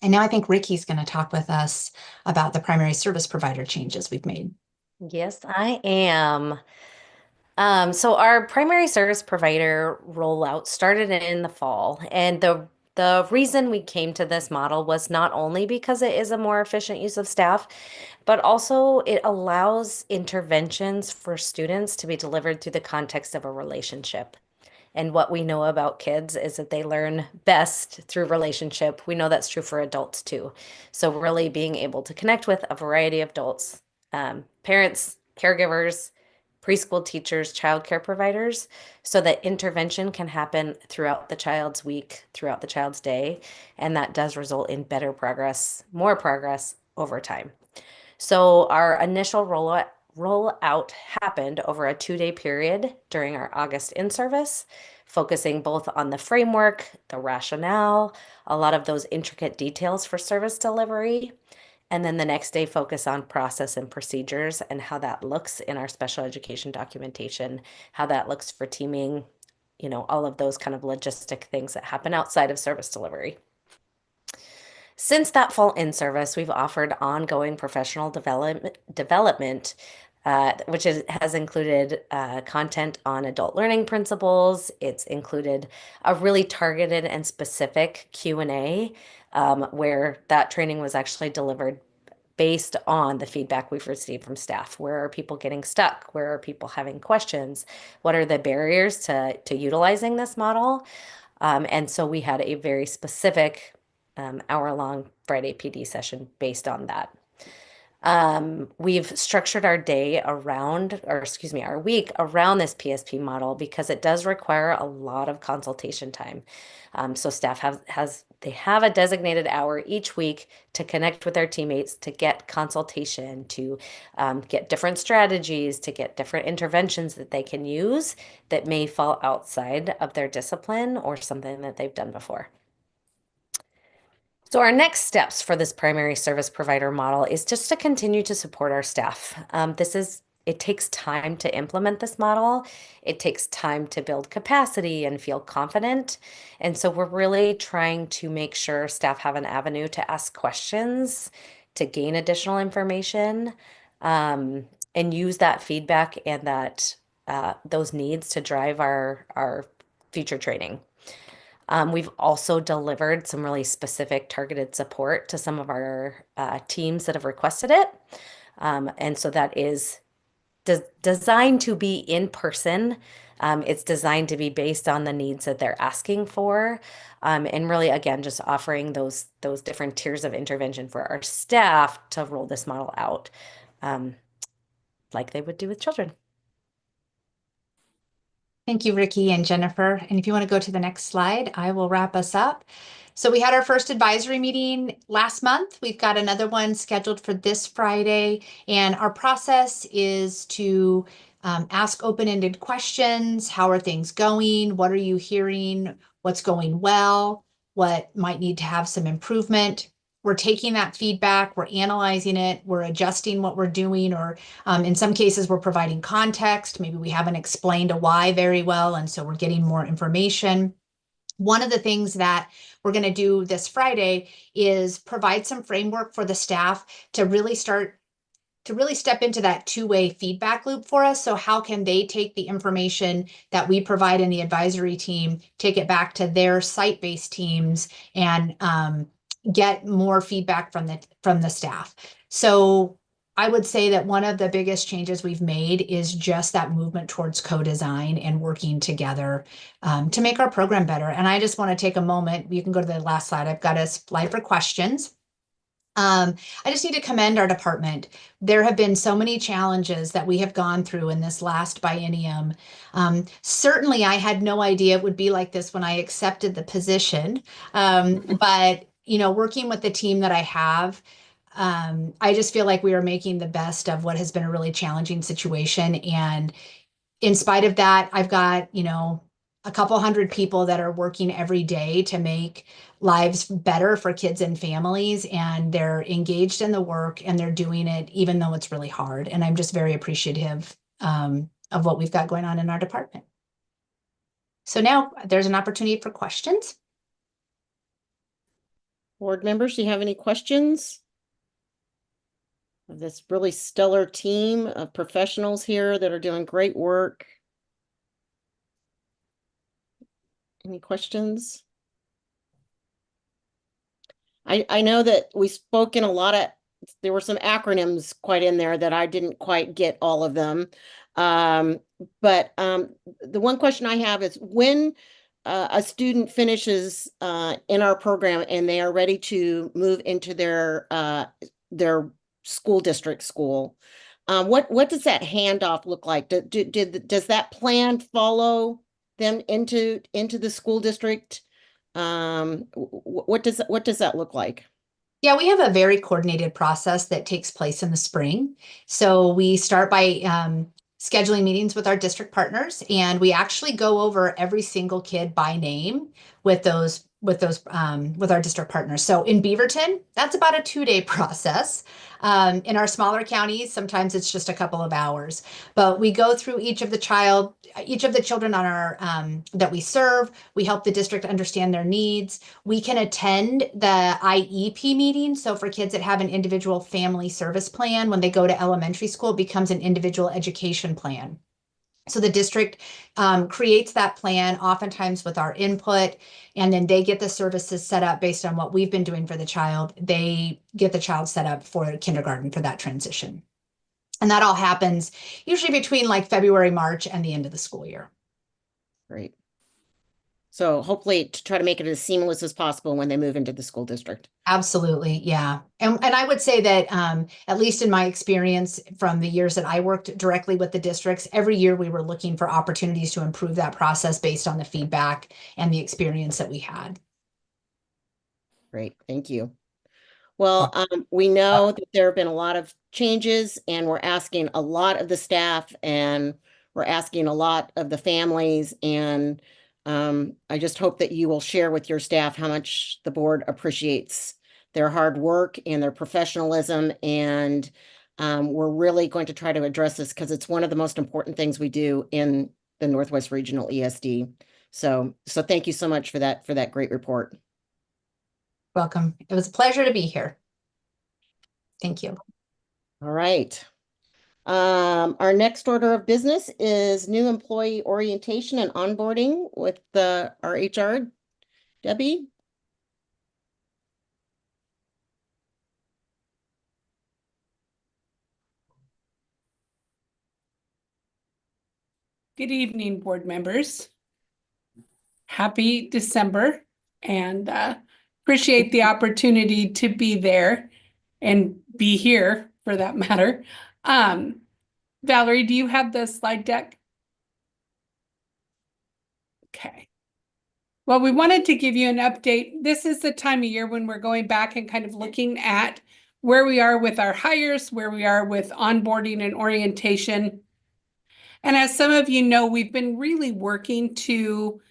And now I think Ricky's going to talk with us about the primary service provider changes we've made. Yes, I am. So our primary service provider rollout started in the fall, and the reason we came to this model was not only because it is a more efficient use of staff, but also it allows interventions for students to be delivered through the context of a relationship. And what we know about kids is that they learn best through relationship. We know that's true for adults too. So really being able to connect with a variety of adults, parents, caregivers, preschool teachers, childcare providers, so that intervention can happen throughout the child's week, throughout the child's day, and that does result in better progress, more progress over time. So our initial rollout happened over a 2-day period during our August in-service, focusing both on the framework, the rationale, a lot of those intricate details for service delivery, and then the next day focus on process and procedures and how that looks in our special education documentation, how that looks for teaming, all of those kind of logistic things that happen outside of service delivery. Since that fall in-service, we've offered ongoing professional development, which has included content on adult learning principles. It's included a really targeted and specific Q&A, where that training was actually delivered based on the feedback we've received from staff. Where are people getting stuck? Where are people having questions? What are the barriers to utilizing this model? And so we had a very specific hour-long Friday PD session based on that. We've structured our week around this PSP model because it does require a lot of consultation time. So staff have a designated hour each week to connect with their teammates, to get consultation, to get different strategies, to get different interventions that they can use that may fall outside of their discipline or something that they've done before. So our next steps for this primary service provider model is just to continue to support our staff. It takes time to implement this model. It takes time to build capacity and feel confident. And so we're really trying to make sure staff have an avenue to ask questions, to gain additional information, and use that feedback and those needs to drive our future training. We've also delivered some really specific targeted support to some of our teams that have requested it. And so that is designed to be in person. It's designed to be based on the needs that they're asking for. And really, again, just offering those different tiers of intervention for our staff to roll this model out like they would do with children. Thank you, Ricky and Jennifer. And if you want to go to the next slide, I will wrap us up. So we had our first advisory meeting last month. We've got another one scheduled for this Friday. And our process is to ask open-ended questions. How are things going? What are you hearing? What's going well? What might need to have some improvement? We're taking that feedback, we're analyzing it, we're adjusting what we're doing, or in some cases, we're providing context. Maybe we haven't explained a why very well, and so we're getting more information. One of the things that we're going to do this Friday is provide some framework for the staff to really step into that two-way feedback loop for us. So how can they take the information that we provide in the advisory team, take it back to their site-based teams, and get more feedback from the staff. So I would say that one of the biggest changes we've made is just that movement towards co-design and working together to make our program better. And I just want to take a moment. You can go to the last slide. I've got a slide for questions. I just need to commend our department. There have been so many challenges that we have gone through in this last biennium. Certainly, I had no idea it would be like this when I accepted the position. But working with the team that I have, I just feel like we are making the best of what has been a really challenging situation. And in spite of that, I've got, a couple hundred people that are working every day to make lives better for kids and families. And they're engaged in the work and they're doing it even though it's really hard. And I'm just very appreciative of what we've got going on in our department. So now there's an opportunity for questions. Board members, do you have any questions of this really stellar team of professionals here that are doing great work? Any questions? I know that we've spoken a lot there were some acronyms quite in there that I didn't quite get all of them. But the one question I have is when a student finishes in our program and they are ready to move into their school district school, what does that handoff look like? Does that plan follow them into the school district? What does that look like? Yeah, we have a very coordinated process that takes place in the spring. So we start by scheduling meetings with our district partners, and we actually go over every single kid by name with with our district partners. So in Beaverton, that's about a 2-day process. In our smaller counties, sometimes it's just a couple of hours. But we go through each of the children on our that we serve. We help the district understand their needs. We can attend the IEP meeting. So for kids that have an individual family service plan, when they go to elementary school, it becomes an individual education plan. So the district creates that plan, oftentimes with our input, and then they get the services set up based on what we've been doing for the child. They get the child set up for kindergarten for that transition. And that all happens usually between like February, March, and the end of the school year. Great. So hopefully to try to make it as seamless as possible when they move into the school district. Absolutely, yeah. And I would say that at least in my experience from the years that I worked directly with the districts, every year we were looking for opportunities to improve that process based on the feedback and the experience that we had. Great, thank you. Well, we know that there have been a lot of changes, and we're asking a lot of the staff, and we're asking a lot of the families, and I just hope that you will share with your staff how much the board appreciates their hard work and their professionalism, and we're really going to try to address this because it's one of the most important things we do in the Northwest Regional ESD. So thank you so much for that great report. Welcome. It was a pleasure to be here. Thank you. All right. Our next order of business is new employee orientation and onboarding with our HR, Debbie. Good evening, board members. Happy December, and appreciate the opportunity to be there and be here for that matter. Valerie, do you have the slide deck? Okay. Well, we wanted to give you an update. This is the time of year when we're going back and kind of looking at where we are with our hires, where we are with onboarding and orientation. And as some of you know, we've been really working to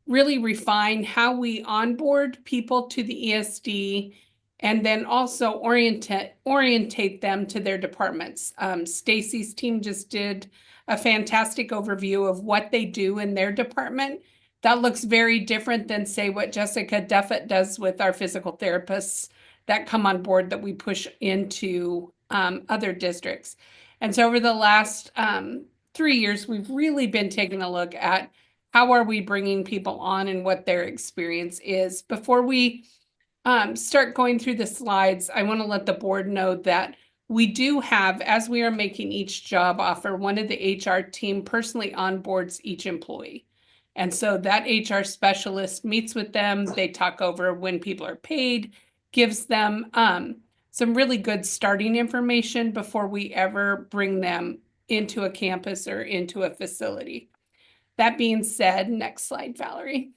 really refine how we onboard people to the ESD and then also orientate them to their departments. Stacy's team just did a fantastic overview of what they do in their department. That looks very different than, say, what Jessica Duffett does with our physical therapists that come on board that we push into other districts. And so over the last 3 years, we've really been taking a look at how are we bringing people on and what their experience is. Before we start going through the slides, I want to let the board know that we do have, as we are making each job offer, one of the HR team personally onboards each employee. And so that HR specialist meets with them, they talk over when people are paid, gives them some really good starting information before we ever bring them into a campus or into a facility. That being said, next slide, Valerie.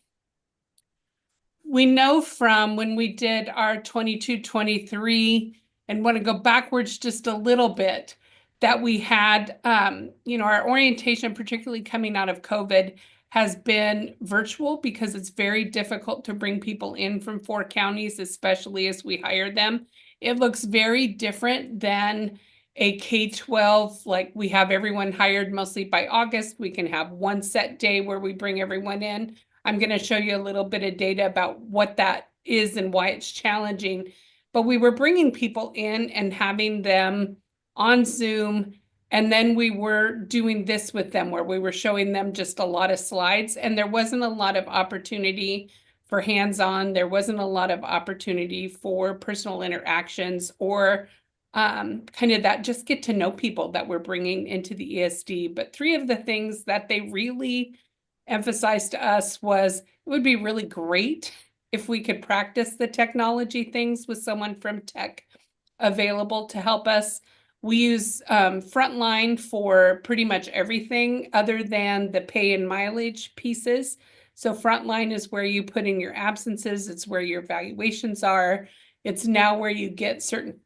We know from when we did our 22-23 and want to go backwards just a little bit that we had, our orientation, particularly coming out of COVID, has been virtual because it's very difficult to bring people in from 4 counties, especially as we hire them. It looks very different than a K-12, like we have everyone hired mostly by August. We can have one set day where we bring everyone in. I'm going to show you a little bit of data about what that is and why it's challenging. But we were bringing people in and having them on Zoom, and then we were doing this with them where we were showing them just a lot of slides, and there wasn't a lot of opportunity for hands-on. There wasn't a lot of opportunity for personal interactions or kind of that just get to know people that we're bringing into the ESD. But 3 of the things that they really emphasized to us was it would be really great if we could practice the technology things with someone from tech available to help us. We use Frontline for pretty much everything other than the pay and mileage pieces. So Frontline is where you put in your absences. It's where your evaluations are. It's now where you get certain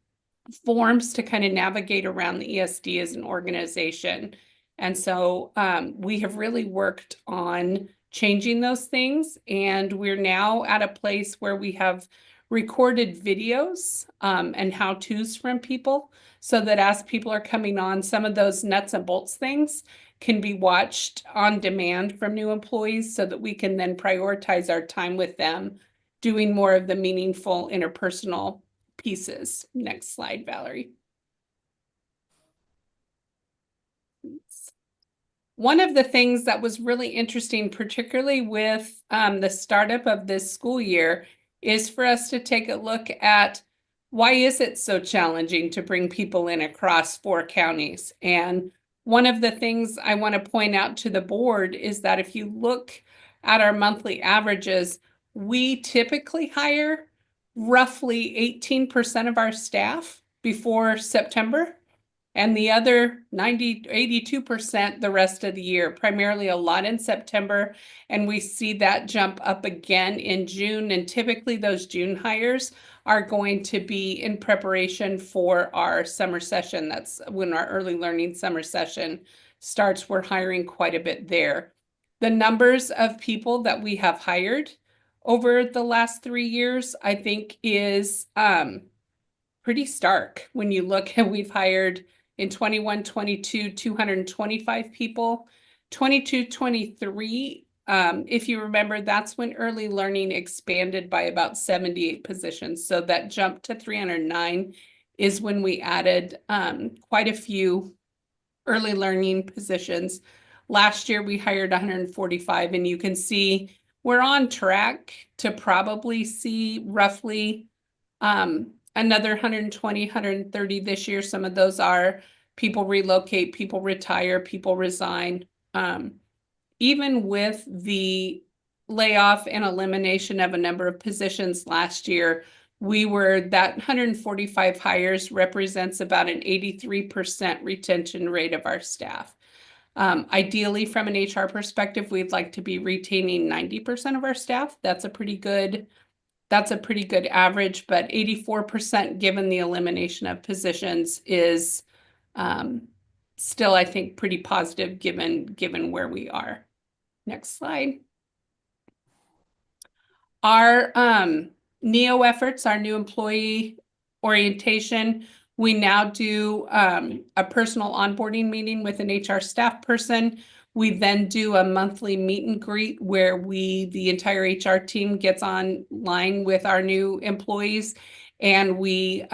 forms to kind of navigate around the ESD as an organization. And so we have really worked on changing those things. And we're now at a place where we have recorded videos and how-tos from people so that as people are coming on, some of those nuts and bolts things can be watched on demand from new employees so that we can then prioritize our time with them, doing more of the meaningful interpersonal pieces. Next slide, Valerie. One of the things that was really interesting, particularly with the startup of this school year, is for us to take a look at why is it so challenging to bring people in across 4 counties? And one of the things I want to point out to the board is that if you look at our monthly averages, we typically hire roughly 18% of our staff before September, and the other 82% the rest of the year, primarily a lot in September. And we see that jump up again in June. And typically those June hires are going to be in preparation for our summer session. That's when our early learning summer session starts. We're hiring quite a bit there. The numbers of people that we have hired over the last 3 years, I think is pretty stark. When you look at, we've hired in 21-22, 225 people, 22-23. If you remember, that's when early learning expanded by about 78 positions. So that jump to 309 is when we added quite a few early learning positions. Last year, we hired 145, and you can see we're on track to probably see roughly another 120, 130 this year. Some of those are people relocate, people retire, people resign. Even with the layoff and elimination of a number of positions last year, that 145 hires represents about an 83% retention rate of our staff. Ideally, from an HR perspective, we'd like to be retaining 90% of our staff. That's a pretty good average, but 84% given the elimination of positions is still, I think, pretty positive given where we are. Next slide. Our NEO efforts, our new employee orientation, we now do a personal onboarding meeting with an HR staff person. We then do a monthly meet and greet where the entire HR team gets online with our new employees, and we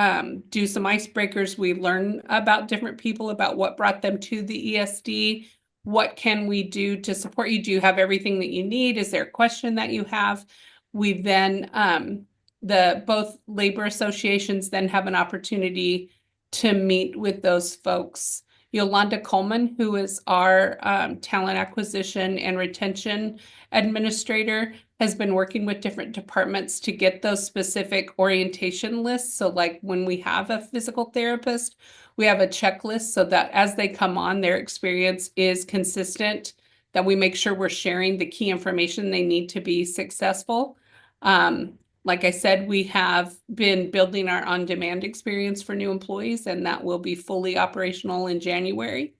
do some icebreakers. We learn about different people, about what brought them to the ESD. What can we do to support you? Do you have everything that you need? Is there a question that you have? We then, both labor associations then have an opportunity to meet with those folks. Yolanda Coleman, who is our talent acquisition and retention administrator, has been working with different departments to get those specific orientation lists. So like when we have a physical therapist, we have a checklist so that as they come on, their experience is consistent, that we make sure we're sharing the key information they need to be successful. Like I said, we have been building our on-demand experience for new employees, and that will be fully operational in January.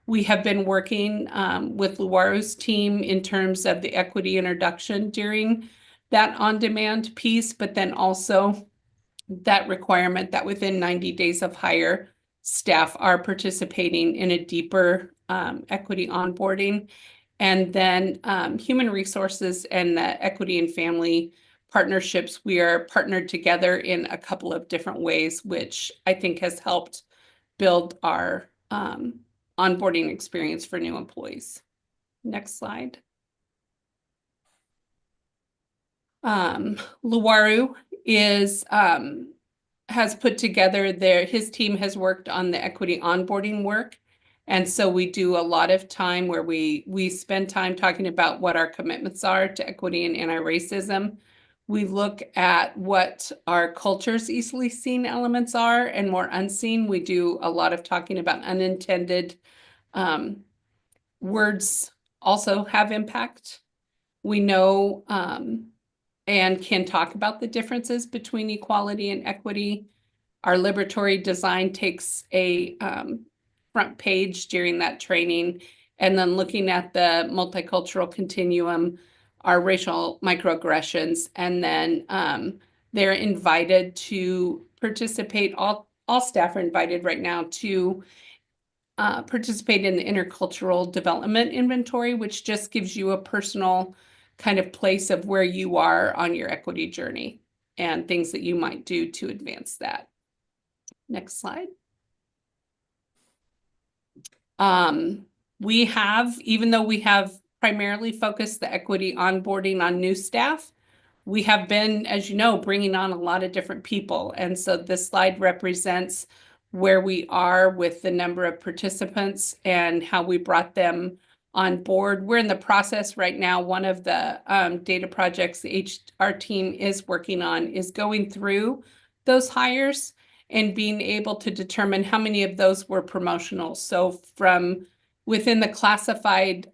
We have been working with Luaru's team in terms of the equity introduction during that on-demand piece, but then also that requirement that within 90 days of hire, staff are participating in a deeper equity onboarding. And then human resources and the equity and family partnerships, we are partnered together in a couple of different ways, which I think has helped build our onboarding experience for new employees. Next slide. Luaru is has put together his team has worked on the equity onboarding work. And so we do a lot of time where we spend time talking about what our commitments are to equity and anti-racism. We look at what our culture's easily seen elements are and more unseen. We do a lot of talking about unintended words also have impact. We know and can talk about the differences between equality and equity. Our liberatory design takes a front page during that training, and then looking at the multicultural continuum, our racial microaggressions, and then they're invited to participate. All staff are invited right now to participate in the intercultural development inventory, which just gives you a personal kind of place of where you are on your equity journey and things that you might do to advance that. Next slide. We have, even though we have primarily focused the equity onboarding on new staff, we have been, as you know, bringing on a lot of different people. And so this slide represents where we are with the number of participants and how we brought them on board. We're in the process right now. One of the data projects the HR team is working on is going through those hires and being able to determine how many of those were promotional. So from within the classified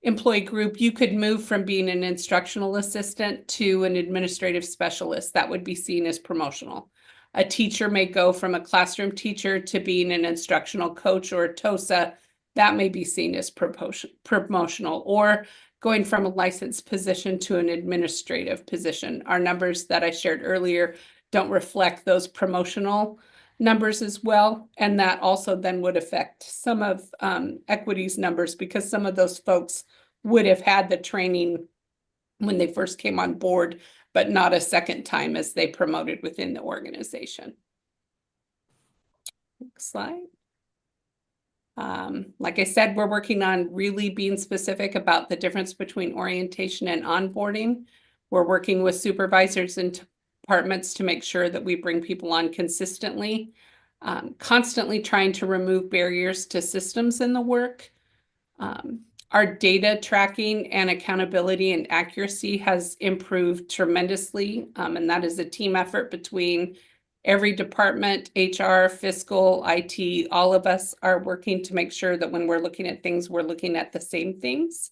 employee group, you could move from being an instructional assistant to an administrative specialist. That would be seen as promotional. A teacher may go from a classroom teacher to being an instructional coach or a TOSA. That may be seen as promotional, or going from a licensed position to an administrative position. Our numbers that I shared earlier don't reflect those promotional numbers as well. And that also then would affect some of equity's numbers, because some of those folks would have had the training when they first came on board, but not a second time as they promoted within the organization. Next slide. Like I said, we're working on really being specific about the difference between orientation and onboarding. We're working with supervisors and departments to make sure that we bring people on consistently, constantly trying to remove barriers to systems in the work. Our data tracking and accountability and accuracy has improved tremendously, and that is a team effort between every department, HR, fiscal, IT, all of us are working to make sure that when we're looking at things, we're looking at the same things.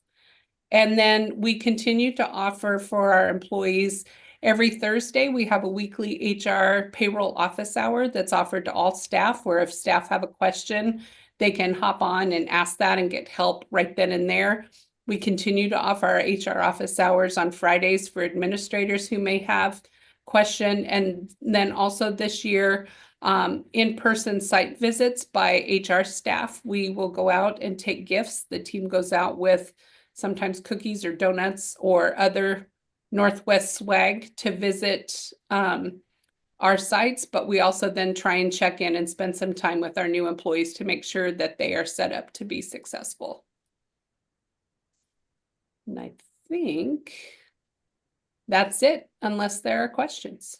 And then we continue to offer for our employees, every Thursday, we have a weekly HR payroll office hour that's offered to all staff, where if staff have a question, they can hop on and ask that and get help right then and there. We continue to offer our HR office hours on Fridays for administrators who may have question. And then also this year, in-person site visits by HR staff. We will go out and take gifts. The team goes out with sometimes cookies or donuts or other Northwest swag to visit our sites, but we also then try and check in and spend some time with our new employees to make sure that they are set up to be successful. And I think that's it, unless there are questions.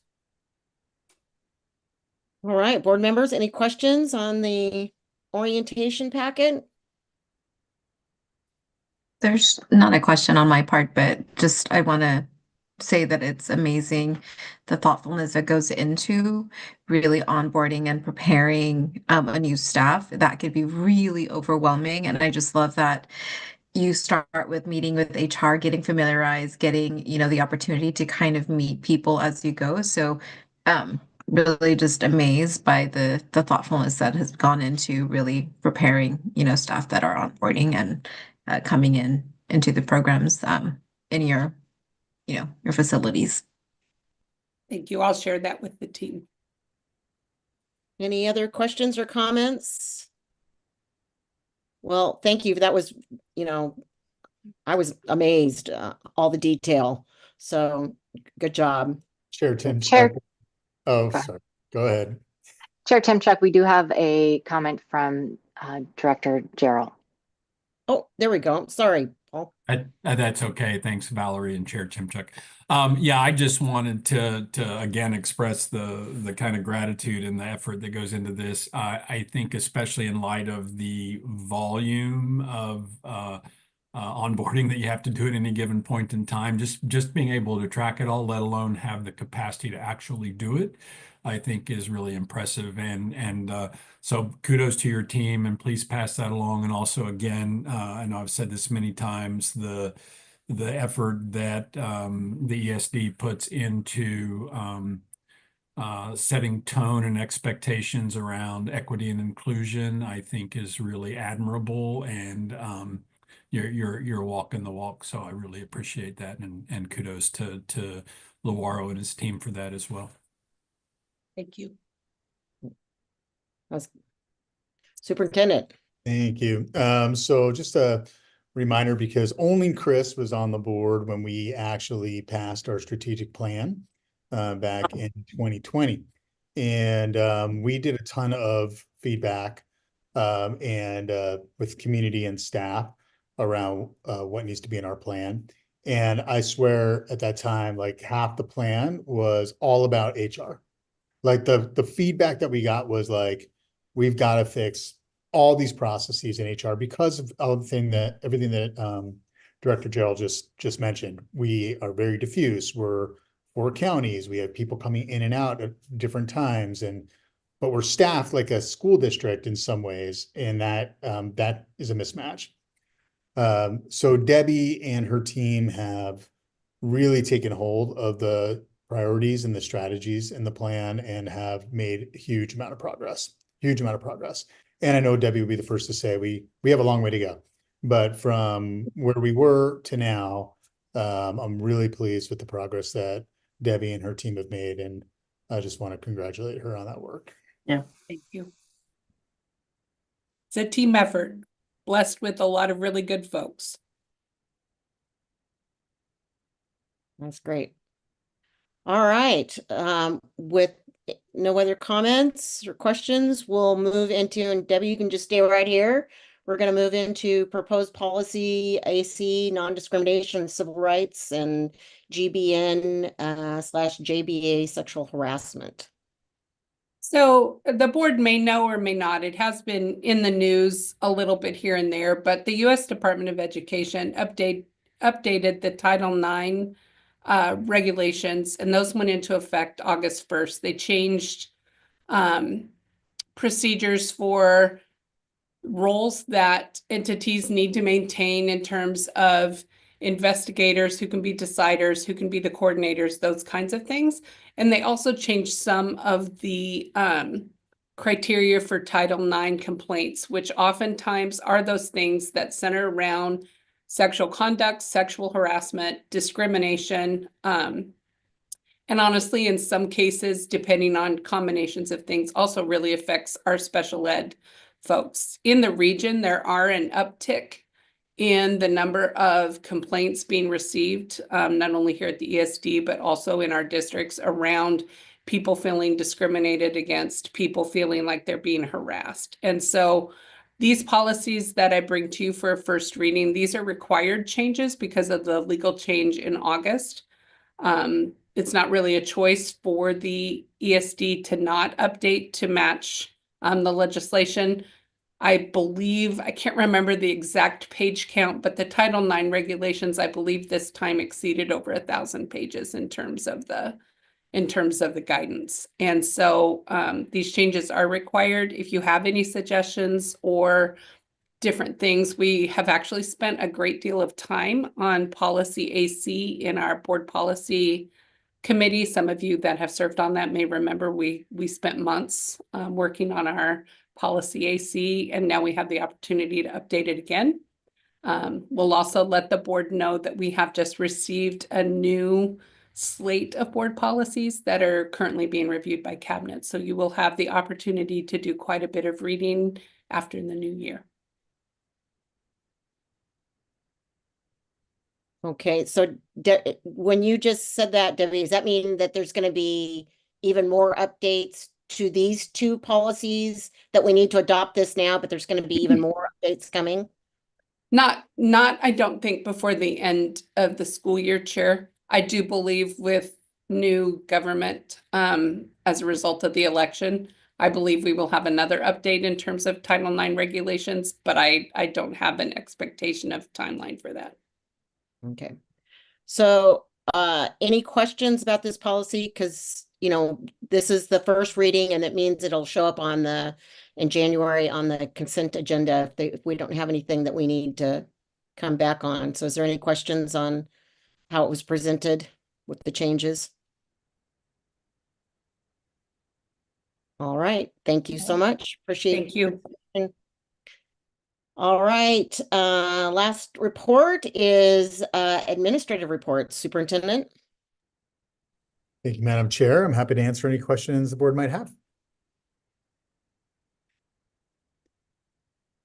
All right, board members, any questions on the orientation packet? There's not a question on my part, but just I want to say that it's amazing the thoughtfulness that goes into really onboarding and preparing a new staff. That could be really overwhelming. And I just love that you start with meeting with HR, getting familiarized, getting, the opportunity to kind of meet people as you go. So really just amazed by the thoughtfulness that has gone into really preparing, staff that are onboarding and coming into the programs in your facilities. Thank you. I'll share that with the team. Any other questions or comments? Well, thank you. That was, I was amazed, all the detail. So good job. Chair Tim. Chair. Oh, sorry. Go ahead. Chair Timchuk, we do have a comment from Director Gerald. Oh, there we go. Sorry. Paul? That's okay. Thanks, Valerie and Chair Chimchuk. Yeah, I just wanted to again express the kind of gratitude and the effort that goes into this. I think especially in light of the volume of onboarding that you have to do at any given point in time, just being able to track it all, let alone have the capacity to actually do it, I think is really impressive. And so kudos to your team, and please pass that along. And also, again, I know I've said this many times, the effort that the ESD puts into setting tone and expectations around equity and inclusion, I think is really admirable. And you're walking the walk. So I really appreciate that, and kudos to Lawaro and his team for that as well. Thank you. Superintendent. Thank you. So just a reminder, because only Chris was on the board when we actually passed our strategic plan back in 2020. And we did a ton of feedback and with community and staff around what needs to be in our plan. And I swear at that time, like half the plan was all about HR. Like the feedback that we got was like, we've got to fix all these processes in HR because of everything that Director Gerald just mentioned. We are very diffuse. We're 4 counties. We have people coming in and out at different times, but we're staffed like a school district in some ways, and that is a mismatch. So Debbie and her team have really taken hold of the priorities and the strategies in the plan and have made a huge amount of progress. And I know Debbie will be the first to say we have a long way to go, but from where we were to now, I'm really pleased with the progress that Debbie and her team have made, and I just want to congratulate her on that work. Yeah. Thank you. It's a team effort, blessed with a lot of really good folks. That's great. All right. With no other comments or questions, we'll move into, and Debbie, you can just stay right here. We're going to move into proposed policy AC, non-discrimination, civil rights, and GBN / JBA sexual harassment. So the board may know or may not, it has been in the news a little bit here and there, but the U.S. Department of Education updated the Title IX regulations, and those went into effect August 1st. They changed procedures for roles that entities need to maintain in terms of investigators who can be deciders, who can be the coordinators, those kinds of things. And they also changed some of the criteria for Title IX complaints, which oftentimes are those things that center around sexual conduct, sexual harassment, discrimination, and honestly, in some cases, depending on combinations of things, also really affects our special ed folks. In the region, there are an uptick in the number of complaints being received, not only here at the ESD, but also in our districts around people feeling discriminated against, people feeling like they're being harassed. And so these policies that I bring to you for a first reading, these are required changes because of the legal change in August. It's not really a choice for the ESD to not update to match the legislation. I believe, I can't remember the exact page count, but the Title IX regulations, I believe this time exceeded over 1,000 pages in terms of the guidance. And so these changes are required. If you have any suggestions or different things, we have actually spent a great deal of time on policy AC in our board policy committee. Some of you that have served on that may remember we spent months working on our policy AC, and now we have the opportunity to update it again. We'll also let the board know that we have just received a new slate of board policies that are currently being reviewed by cabinet. So you will have the opportunity to do quite a bit of reading after the new year. Okay, so when you just said that, Debbie, does that mean that there's going to be even more updates to these 2 policies, that we need to adopt this now, but there's going to be even more updates coming? I don't think before the end of the school year, Chair. I do believe with new government, as a result of the election, I believe we will have another update in terms of Title IX regulations, but I don't have an expectation of timeline for that. Okay. So, any questions about this policy? Because, this is the first reading and it means it'll show up in January on the consent agenda if we don't have anything that we need to come back on. So is there any questions on how it was presented with the changes? All right. Thank you so much. Appreciate Thank you. All right. Last report is administrative report. Superintendent. Thank you, Madam Chair. I'm happy to answer any questions the board might have.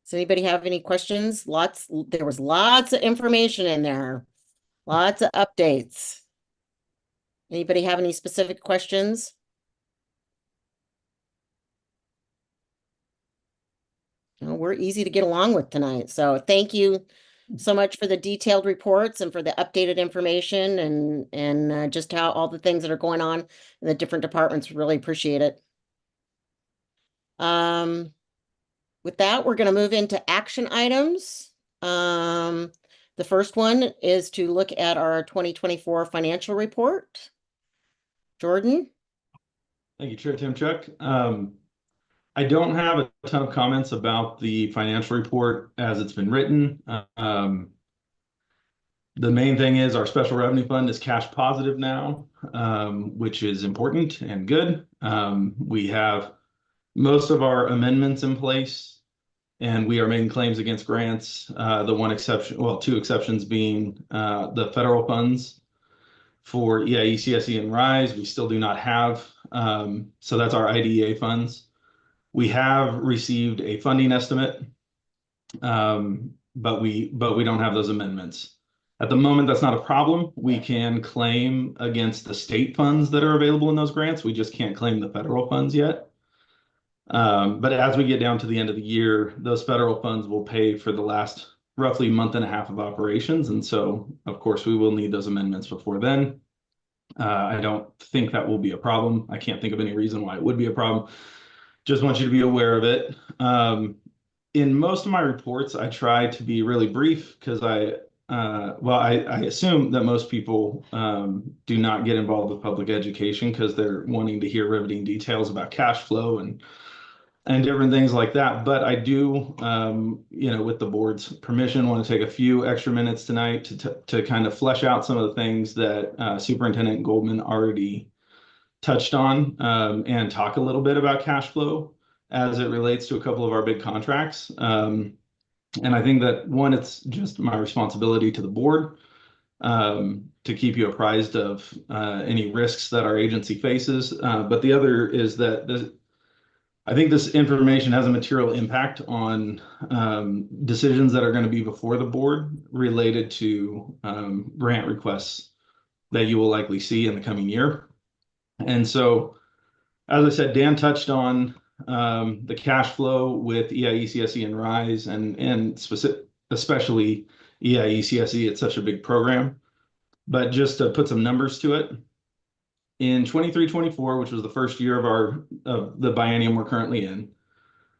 Does anybody have any questions? There was lots of information in there. Lots of updates. Anybody have any specific questions? No, we're easy to get along with tonight. So thank you so much for the detailed reports and for the updated information and just how all the things that are going on in the different departments. Really appreciate it. With that, we're going to move into action items. The first one is to look at our 2024 financial report. Jordan. Thank you, Chair Timchuk. I don't have a ton of comments about the financial report as it's been written. The main thing is our special revenue fund is cash positive now, which is important and good. We have most of our amendments in place, and we are making claims against grants. The one exception, well, two exceptions being the federal funds for EIE, CSE, and RISE. We still do not have. So that's our IDEA funds. We have received a funding estimate, but we don't have those amendments. At the moment, that's not a problem. We can claim against the state funds that are available in those grants. We just can't claim the federal funds yet. But as we get down to the end of the year, those federal funds will pay for the last roughly month and a half of operations. And so, of course, we will need those amendments before then. I don't think that will be a problem. I can't think of any reason why it would be a problem. Just want you to be aware of it. In most of my reports, I try to be really brief because I assume that most people do not get involved with public education because they're wanting to hear riveting details about cash flow and different things like that. But I do, with the board's permission, want to take a few extra minutes tonight to kind of flesh out some of the things that Superintendent Goldman already touched on and talk a little bit about cash flow as it relates to a couple of our big contracts. And I think that one, it's just my responsibility to the board to keep you apprised of any risks that our agency faces. But the other is that I think this information has a material impact on decisions that are going to be before the board related to grant requests that you will likely see in the coming year. And so, as I said, Dan touched on the cash flow with EIE, CSE, and RISE, and especially EIE, CSE. It's such a big program. But just to put some numbers to it, in 23-24, which was the first year of the biennium we're currently in,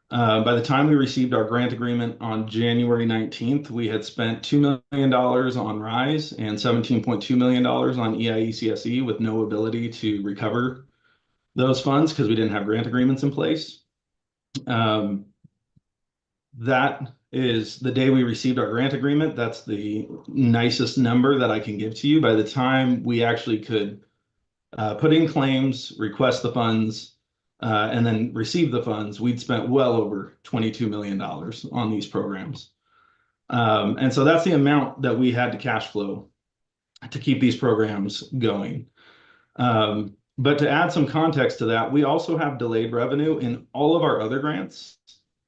by the time we received our grant agreement on January 19th, we had spent $2 million on RISE and $17.2 million on EIE, CSE with no ability to recover those funds because we didn't have grant agreements in place. That is the day we received our grant agreement. That's the nicest number that I can give to you. By the time we actually could put in claims, request the funds, and then receive the funds, we'd spent well over $22 million on these programs. And so that's the amount that we had to cash flow to keep these programs going. But to add some context to that, we also have delayed revenue in all of our other grants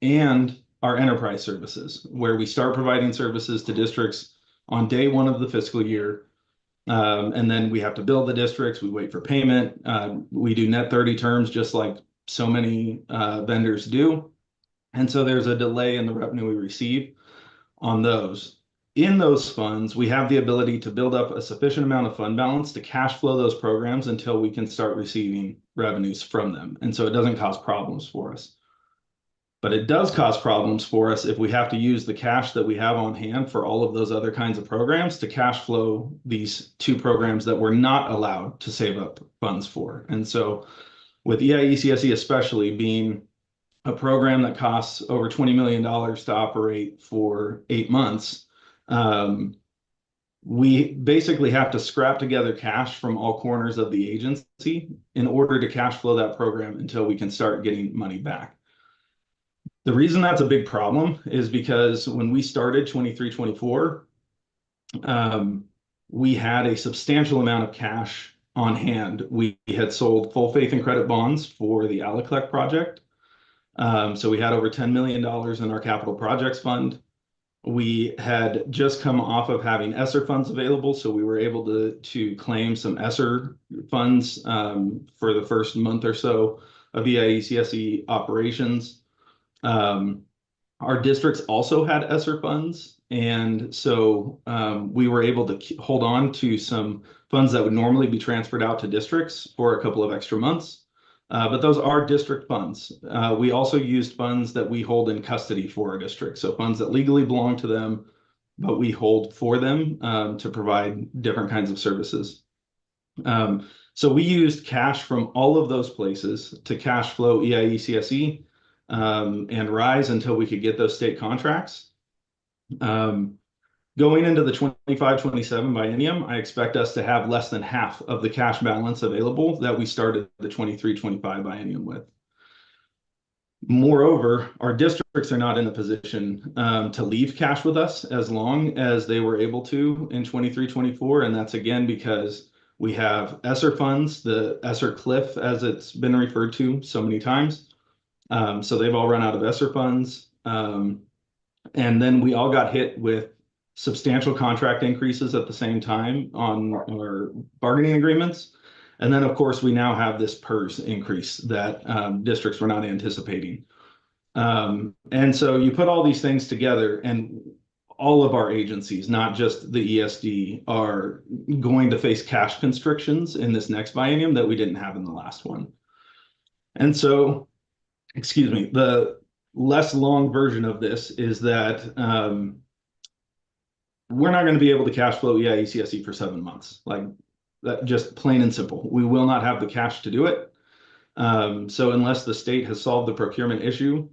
and our enterprise services, where we start providing services to districts on day one of the fiscal year. And then we have to bill the districts. We wait for payment. We do net 30 terms, just like so many vendors do. And so there's a delay in the revenue we receive. on those. In those funds, we have the ability to build up a sufficient amount of fund balance to cash flow those programs until we can start receiving revenues from them. And so it doesn't cause problems for us. But it does cause problems for us if we have to use the cash that we have on hand for all of those other kinds of programs to cash flow these two programs that we're not allowed to save up funds for. And so with EIECSE especially being a program that costs over $20 million to operate for 8 months, we basically have to scrap together cash from all corners of the agency in order to cash flow that program until we can start getting money back. The reason that's a big problem is because when we started 23-24, we had a substantial amount of cash on hand. We had sold full faith and credit bonds for the Aliclec project. So we had over $10 million in our capital projects fund. We had just come off of having ESSER funds available, so we were able to claim some ESSER funds for the first month or so of EIECSE operations. Our districts also had ESSER funds, and so we were able to hold on to some funds that would normally be transferred out to districts for a couple of extra months. But those are district funds. We also used funds that we hold in custody for our district, so funds that legally belong to them, but we hold for them to provide different kinds of services. So we used cash from all of those places to cash flow EIECSE and RISE until we could get those state contracts. Going into the 25-27 biennium, I expect us to have less than half of the cash balance available that we started the 23-25 biennium with. Moreover, our districts are not in a position to leave cash with us as long as they were able to in 23-24, and that's again because we have ESSER funds, the ESSER cliff as it's been referred to so many times. So they've all run out of ESSER funds. And then we all got hit with substantial contract increases at the same time on our bargaining agreements. And then, of course, we now have this PERS increase that districts were not anticipating. And so you put all these things together, and all of our agencies, not just the ESD, are going to face cash constrictions in this next biennium that we didn't have in the last one. And so, excuse me, the less long version of this is that we're not going to be able to cash flow EIECSE for 7 months. Like that, just plain and simple. We will not have the cash to do it. So unless the state has solved the procurement issue,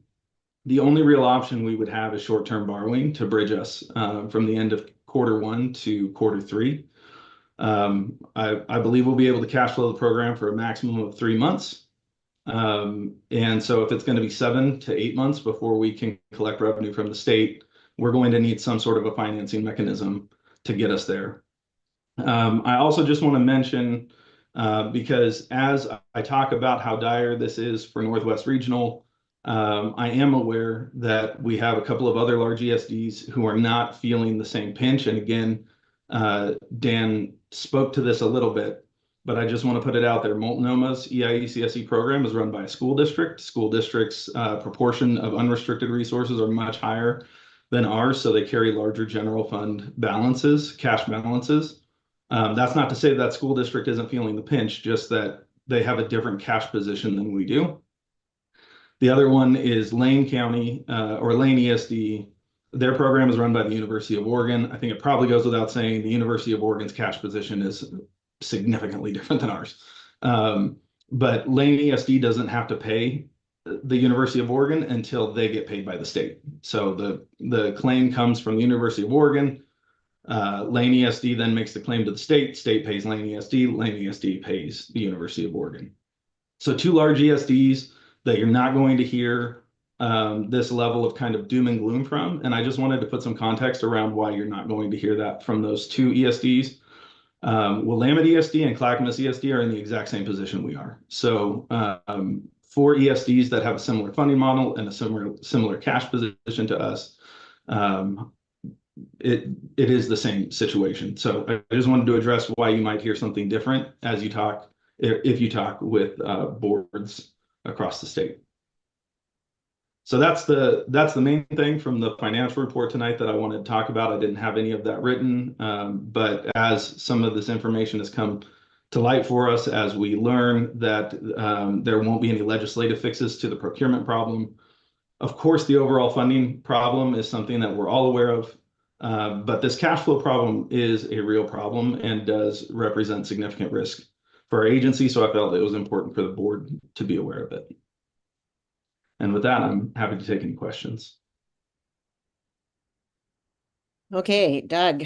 the only real option we would have is short-term borrowing to bridge us from the end of Q1 to Q3. I believe we'll be able to cash flow the program for a maximum of 3 months. And so if it's going to be 7 to 8 months before we can collect revenue from the state, we're going to need some sort of a financing mechanism to get us there. I also just want to mention, because as I talk about how dire this is for Northwest Regional, I am aware that we have a couple of other large ESDs who are not feeling the same pinch. And again, Dan spoke to this a little bit, but I just want to put it out there. Multnoma's EIECSE program is run by a school district. School districts' proportion of unrestricted resources are much higher than ours, so they carry larger general fund balances, cash balances. That's not to say that school district isn't feeling the pinch, just that they have a different cash position than we do. The other one is Lane County, or Lane ESD. Their program is run by the University of Oregon. I think it probably goes without saying the University of Oregon's cash position is significantly different than ours. But Lane ESD doesn't have to pay the University of Oregon until they get paid by the state. So the claim comes from the University of Oregon. Lane ESD then makes the claim to the state. State pays Lane ESD. Lane ESD pays the University of Oregon. So 2 large ESDs that you're not going to hear this level of kind of doom and gloom from. And I just wanted to put some context around why you're not going to hear that from those 2 ESDs. Willamette ESD and Clackamas ESD are in the exact same position we are. So 4 ESDs that have a similar funding model and a similar cash position to us, it is the same situation. So I just wanted to address why you might hear something different as you talk, if you talk with boards across the state. So that's the main thing from the financial report tonight that I wanted to talk about. I didn't have any of that written, but as some of this information has come to light for us, as we learn that there won't be any legislative fixes to the procurement problem. Of course, the overall funding problem is something that we're all aware of, but this cash flow problem is a real problem and does represent significant risk for our agency. So I felt it was important for the board to be aware of it. And with that, I'm happy to take any questions. Okay, Doug.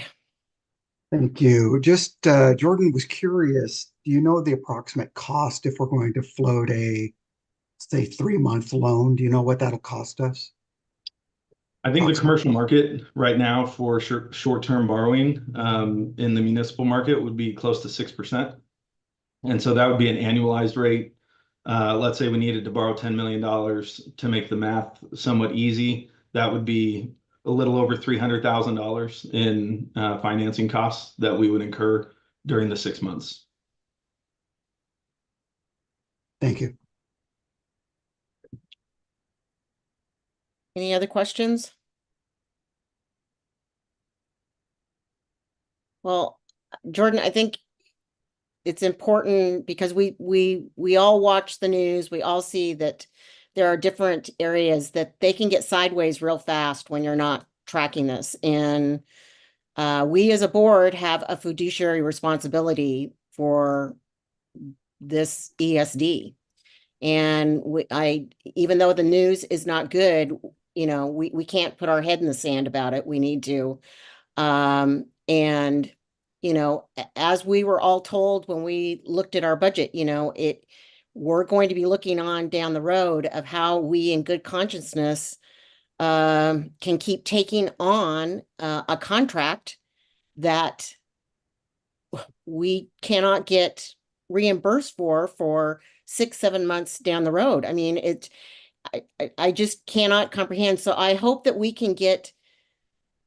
Thank you. Just Jordan was curious, do you know the approximate cost if we're going to float a, say, 3-month loan? Do you know what that'll cost us? I think the commercial market right now for short-term borrowing in the municipal market would be close to 6%. And so that would be an annualized rate. Let's say we needed to borrow $10 million to make the math somewhat easy. That would be a little over $300,000 in financing costs that we would incur during the 6 months. Thank you. Any other questions? Well, Jordan, I think it's important because we all watch the news. We all see that there are different areas that they can get sideways real fast when you're not tracking this. And we as a board have a fiduciary responsibility for this ESD. And even though the news is not good, you know, we can't put our head in the sand about it. We need to. And, you know, as we were all told when we looked at our budget, you know, we're going to be looking on down the road of how we in good consciousness can keep taking on a contract that we cannot get reimbursed for 6-7 months down the road. I mean, I just cannot comprehend. So I hope that we can get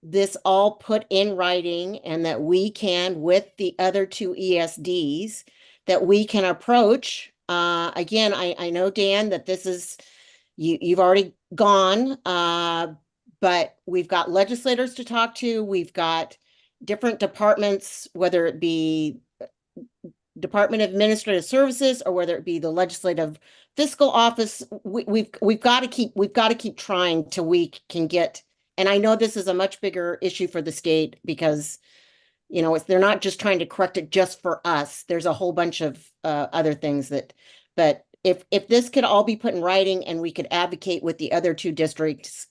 this all put in writing and that we can, with the other 2 ESDs, that we can approach. Again, I know, Dan, that this is, you've already gone, but we've got legislators to talk to. We've got different departments, whether it be Department of Administrative Services or whether it be the Legislative Fiscal Office. We've got to keep trying till we can get. And I know this is a much bigger issue for the state because, you know, they're not just trying to correct it just for us. There's a whole bunch of other things but if this could all be put in writing and we could advocate with the other 2 districts,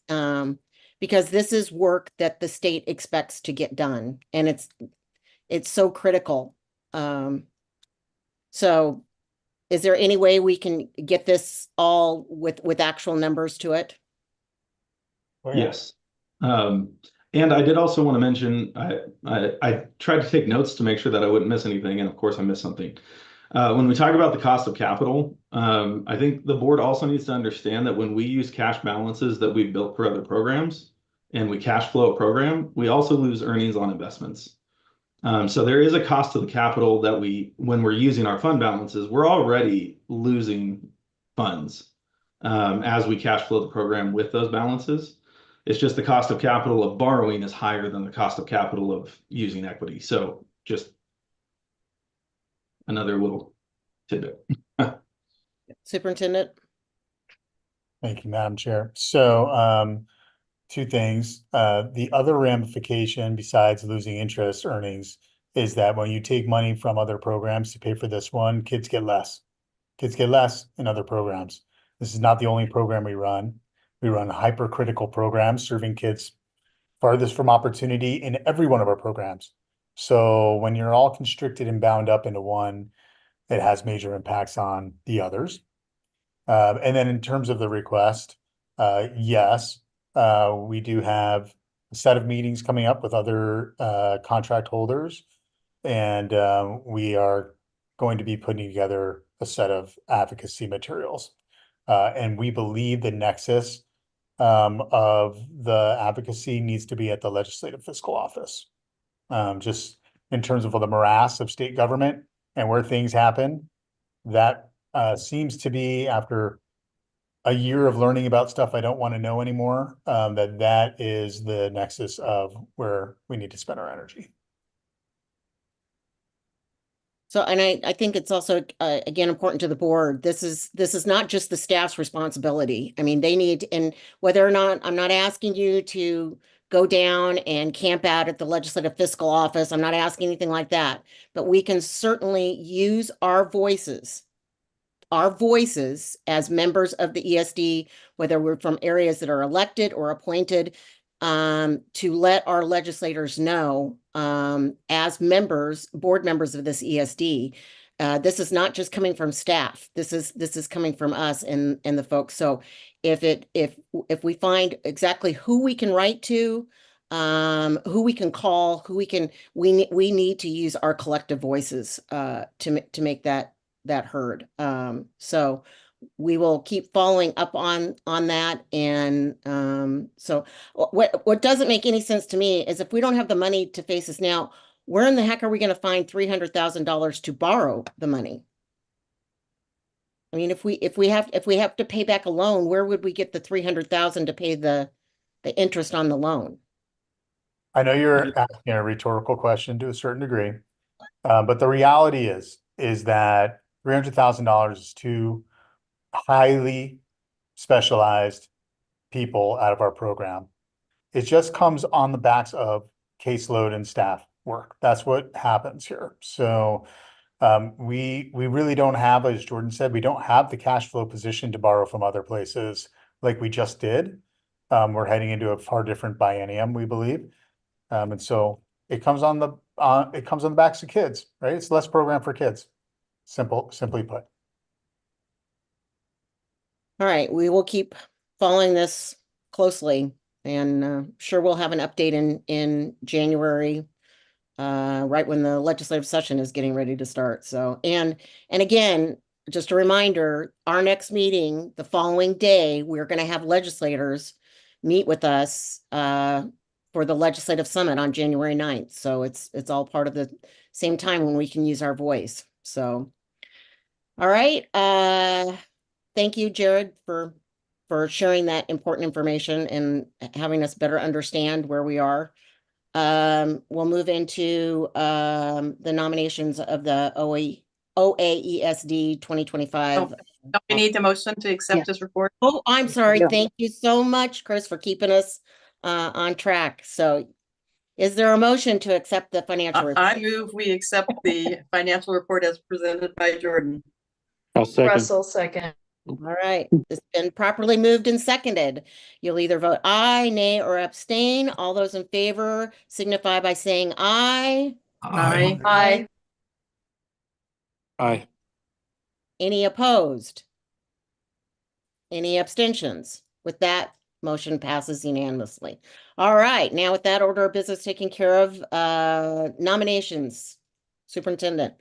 because this is work that the state expects to get done, and it's so critical. So is there any way we can get this all with actual numbers to it? Yes. And I did also want to mention, I tried to take notes to make sure that I wouldn't miss anything. And of course I missed something. When we talk about the cost of capital, I think the board also needs to understand that when we use cash balances that we've built for other programs and we cash flow a program, we also lose earnings on investments. So there is a cost to the capital that when we're using our fund balances, we're already losing funds as we cash flow the program with those balances. It's just the cost of capital of borrowing is higher than the cost of capital of using equity. So just another little tidbit. Superintendent? Thank you, Madam Chair. So 2 things. The other ramification besides losing interest earnings is that when you take money from other programs to pay for this one, kids get less. Kids get less in other programs. This is not the only program we run. We run hypercritical programs serving kids farthest from opportunity in every one of our programs. So when you're all constricted and bound up into one, it has major impacts on the others. And then in terms of the request, yes, we do have a set of meetings coming up with other contract holders, and we are going to be putting together a set of advocacy materials. And we believe the nexus of the advocacy needs to be at the Legislative Fiscal Office. Just in terms of the morass of state government and where things happen, that seems to be, after a year of learning about stuff I don't want to know anymore, that is the nexus of where we need to spend our energy. So, and I think it's also, again, important to the board. This is not just the staff's responsibility. I mean, they need, and whether or not, I'm not asking you to go down and camp out at the legislative fiscal office. I'm not asking anything like that, but we can certainly use our voices as members of the ESD, whether we're from areas that are elected or appointed, to let our legislators know, as members, board members of this ESD, this is not just coming from staff. This is coming from us and the folks. So if we find exactly who we can write to, who we can call, we need to use our collective voices to make that heard. So we will keep following up on that. And so what doesn't make any sense to me is if we don't have the money to face this now, where in the heck are we going to find $300,000 to borrow the money? I mean, if we have to pay back a loan, where would we get the 300,000 to pay the interest on the loan? I know you're asking a rhetorical question to a certain degree, but the reality is that $300,000 is too highly specialized people out of our program. It just comes on the backs of caseload and staff work. That's what happens here. So we really don't have, as Jordan said, we don't have the cash flow position to borrow from other places like we just did. We're heading into a far different biennium, we believe. And so it comes on the backs of kids, right? It's less program for kids. Simply put. All right, we will keep following this closely, and sure we'll have an update in January, right when the legislative session is getting ready to start. So, and again, just a reminder, our next meeting, the following day, we're going to have legislators meet with us for the legislative summit on January 9th. So it's all part of the same time when we can use our voice. So, all right. Thank you, Jared, for sharing that important information and having us better understand where we are. We'll move into the nominations of the OAESD 2025. Don't we need the motion to accept his report? Oh, I'm sorry. Yeah. Thank you so much, Chris, for keeping us on track. So is there a motion to accept the financial report? I move we accept the financial report as presented by Jordan. I'll second. Russell, second. All right, it's been properly moved and seconded. You'll either vote aye, nay, or abstain. All those in favor signify by saying aye. Aye. Aye. Aye. Any opposed? Any abstentions? With that, motion passes unanimously. All right, now with that order of business taken care of, nominations, Superintendent.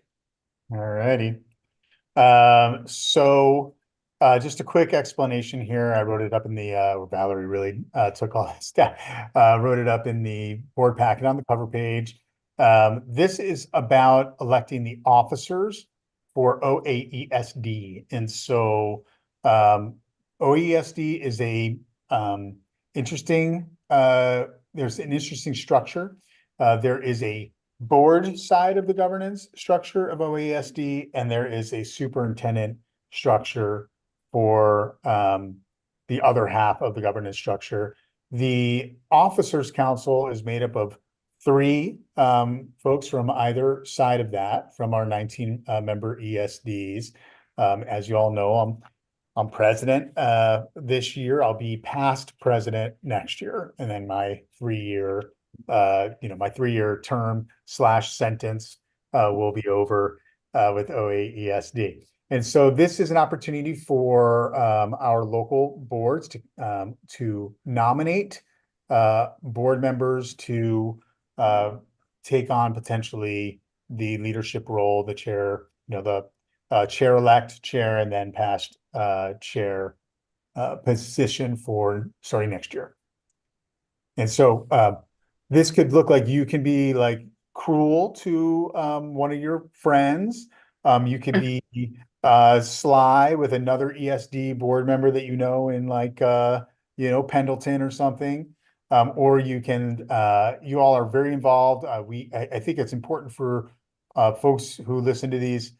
All righty. So just a quick explanation here. I wrote it up in the, Valerie really took all that stuff, wrote it up in the board packet on the cover page. This is about electing the officers for OAESD. And so OAESD is a interesting, there's an interesting structure. There is a board side of the governance structure of OASD, and there is a superintendent structure for the other half of the governance structure. The Officers Council is made up of 3 folks from either side of that, from our 19 member ESDs. As you all know, I'm president this year. I'll be past president next year, and then my 3-year my 3-year term / sentence will be over with OAESD. And so this is an opportunity for our local boards to nominate board members to take on potentially the leadership role, the chair, the chair-elect, chair, and then past chair position for starting next year. And so this could look like you can be like cruel to one of your friends. You could be Sly with another ESD board member that you know in like Pendleton or something. Or you can you all are very involved. I think it's important for folks who listen to these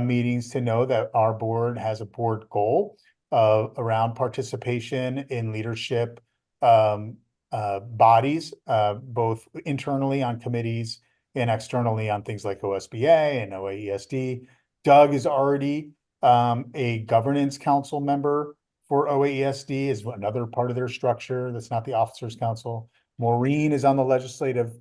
meetings to know that our board has a board goal around participation in leadership bodies, both internally on committees and externally on things like OSBA and OAESD. Doug is already a governance council member for OAESD, is another part of their structure. That's not the officers council. Maureen is on the legislative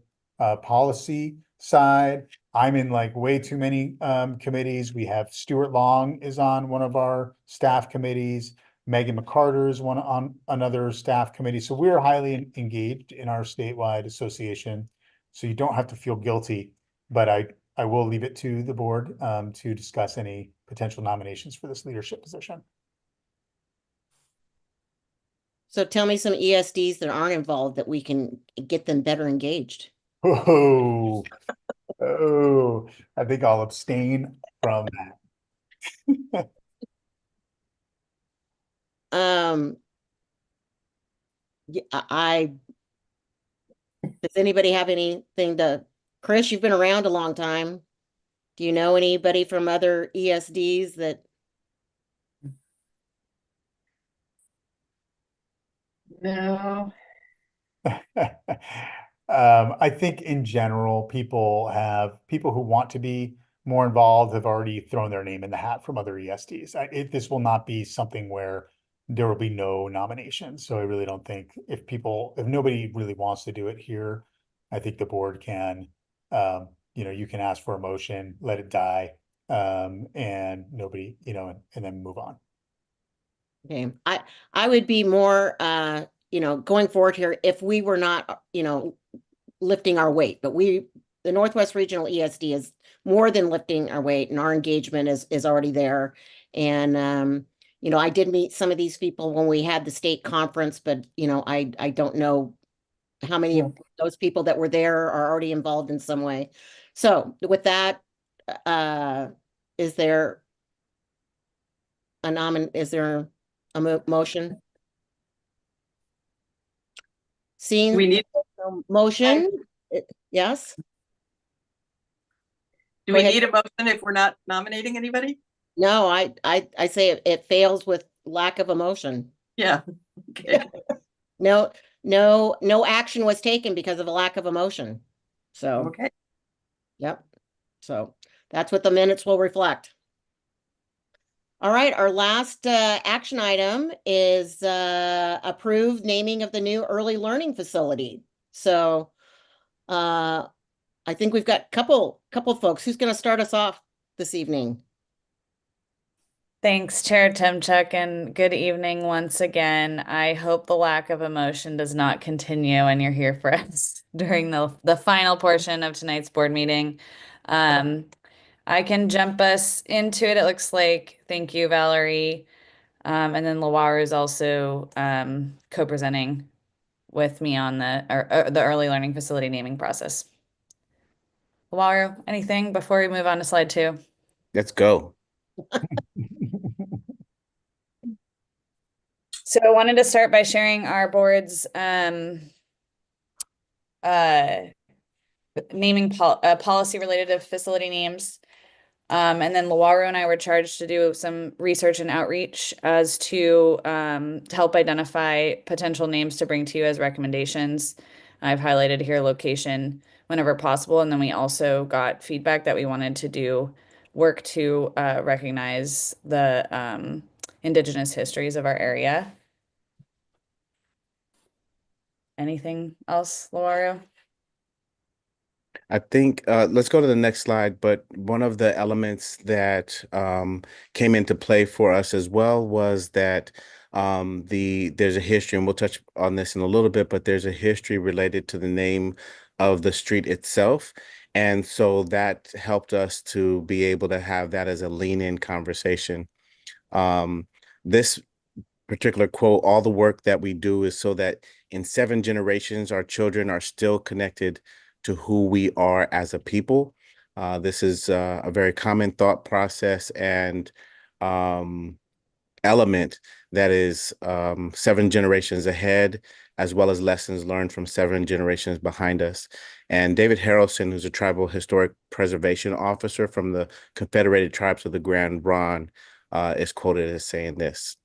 policy side. I'm in like way too many committees. We have Stuart Long is on one of our staff committees. Megan McCarter is one on another staff committee. So we're highly engaged in our statewide association. So you don't have to feel guilty, but I will leave it to the board to discuss any potential nominations for this leadership position. So tell me some ESDs that aren't involved that we can get them better engaged. Oh, oh, I think I'll abstain from that. Yeah, does anybody have anything Chris, you've been around a long time. Do you know anybody from other ESDs that? No. I think in general, people who want to be more involved have already thrown their name in the hat from other ESDs. This will not be something where there will be no nominations. So I really don't think if nobody really wants to do it here, I think the board can, you can ask for a motion, let it die, and nobody, and then move on. Okay, I would be more, going forward here if we were not, lifting our weight, but the Northwest Regional ESD is more than lifting our weight, and our engagement is already there. And, I did meet some of these people when we had the state conference, but, I don't know how many of those people that were there are already involved in some way. So with that, is there a motion? Seeing We need motion, yes? Do we need a motion if we're not nominating anybody? No, I say it fails with lack of a motion. Yeah. Okay. No action was taken because of a lack of a motion. So, okay. Yep. So that's what the minutes will reflect. All right, our last action item is approved naming of the new early learning facility. So I think we've got couple folks. Who's going to start us off this evening? Thanks, Chair Timchuk, and good evening once again. I hope the lack of emotion does not continue and you're here for us during the final portion of tonight's board meeting. I can jump us into it. It looks like, thank you, Valerie. And then Lawaru is also co-presenting with me on the early learning facility naming process. Lawaru, anything before we move on to slide 2? Let's go. So I wanted to start by sharing our board's naming policy related to facility names. And then Lawaru and I were charged to do some research and outreach as to help identify potential names to bring to you as recommendations. I've highlighted here location whenever possible. And then we also got feedback that we wanted to do work to recognize the Indigenous histories of our area. Anything else, Lawaru? I think let's go to the next slide. But one of the elements that came into play for us as well was that there's a history, and we'll touch on this in a little bit, but there's a history related to the name of the street itself. And so that helped us to be able to have that as a lean-in conversation. This particular quote, all the work that we do is so that in 7 generations, our children are still connected to who we are as a people. This is a very common thought process, and element that is 7 generations ahead, as well as lessons learned from 7 generations behind us. And David Harrelson, who's a Tribal Historic Preservation Officer from the Confederated Tribes of the Grand Ronde, is quoted as saying this.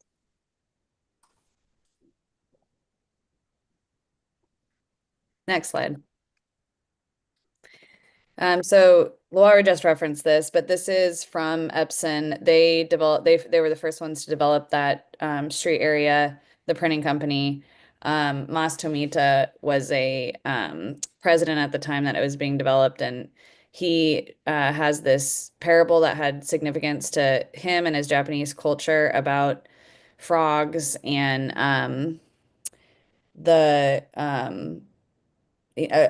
Next slide. So Laura just referenced this, but this is from Epson. They were the first ones to develop that street area, the printing company. Mas Tomita was a president at the time that it was being developed, and he has this parable that had significance to him and his Japanese culture about frogs and the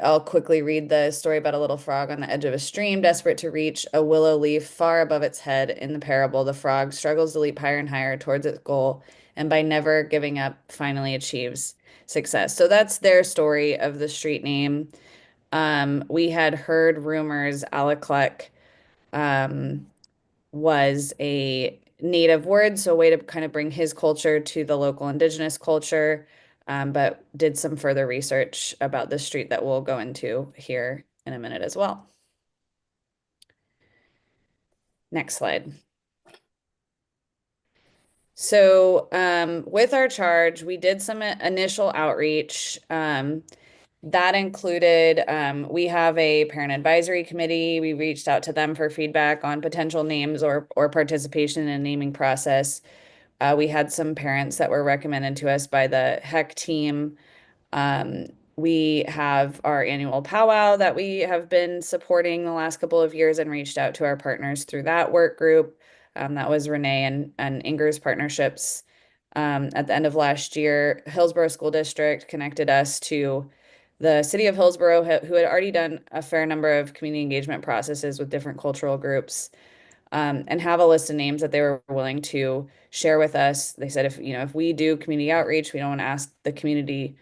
I'll quickly read the story about a little frog on the edge of a stream, desperate to reach a willow leaf far above its head. In the parable, the frog struggles to leap higher and higher towards its goal, and by never giving up, finally achieves success. So that's their story of the street name. We had heard rumors Alaclec was a native word, so a way to kind of bring his culture to the local indigenous culture, but did some further research about this street that we'll go into here in a minute as well. Next slide. So with our charge, we did some initial outreach. That included, we have a parent advisory committee. We reached out to them for feedback on potential names or participation in a naming process. We had some parents that were recommended to us by the HEC team. We have our annual powwow that we have been supporting the last couple of years and reached out to our partners through that work group. That was Renee and Inger's partnerships. At the end of last year, Hillsborough School District connected us to the city of Hillsborough, who had already done a fair number of community engagement processes with different cultural groups, and have a list of names that they were willing to share with us. They said, if we do community outreach, we don't want to ask the community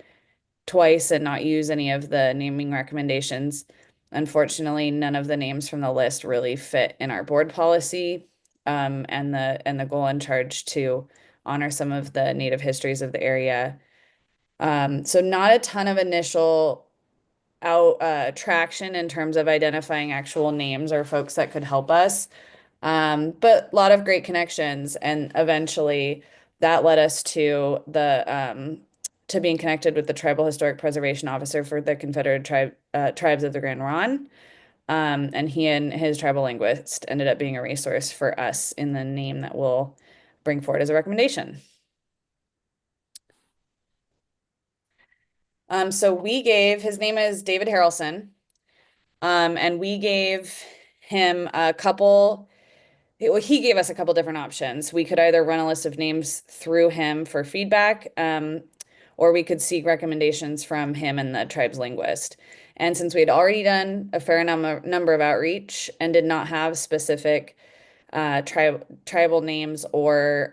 twice and not use any of the naming recommendations. Unfortunately, none of the names from the list really fit in our board policy, and the goal and charge to honor some of the native histories of the area. So not a ton of initial traction in terms of identifying actual names or folks that could help us. But a lot of great connections, and eventually that led us to to being connected with the Tribal Historic Preservation Officer for the Confederated Tribes of the Grand Ronde. And he and his tribal linguist ended up being a resource for us in the name that we'll bring forward as a recommendation. So his name is David Harrelson. And we gave him he gave us a couple different options. We could either run a list of names through him for feedback, or we could seek recommendations from him and the tribe's linguist. And since we had already done a fair number of outreach and did not have specific tribal names or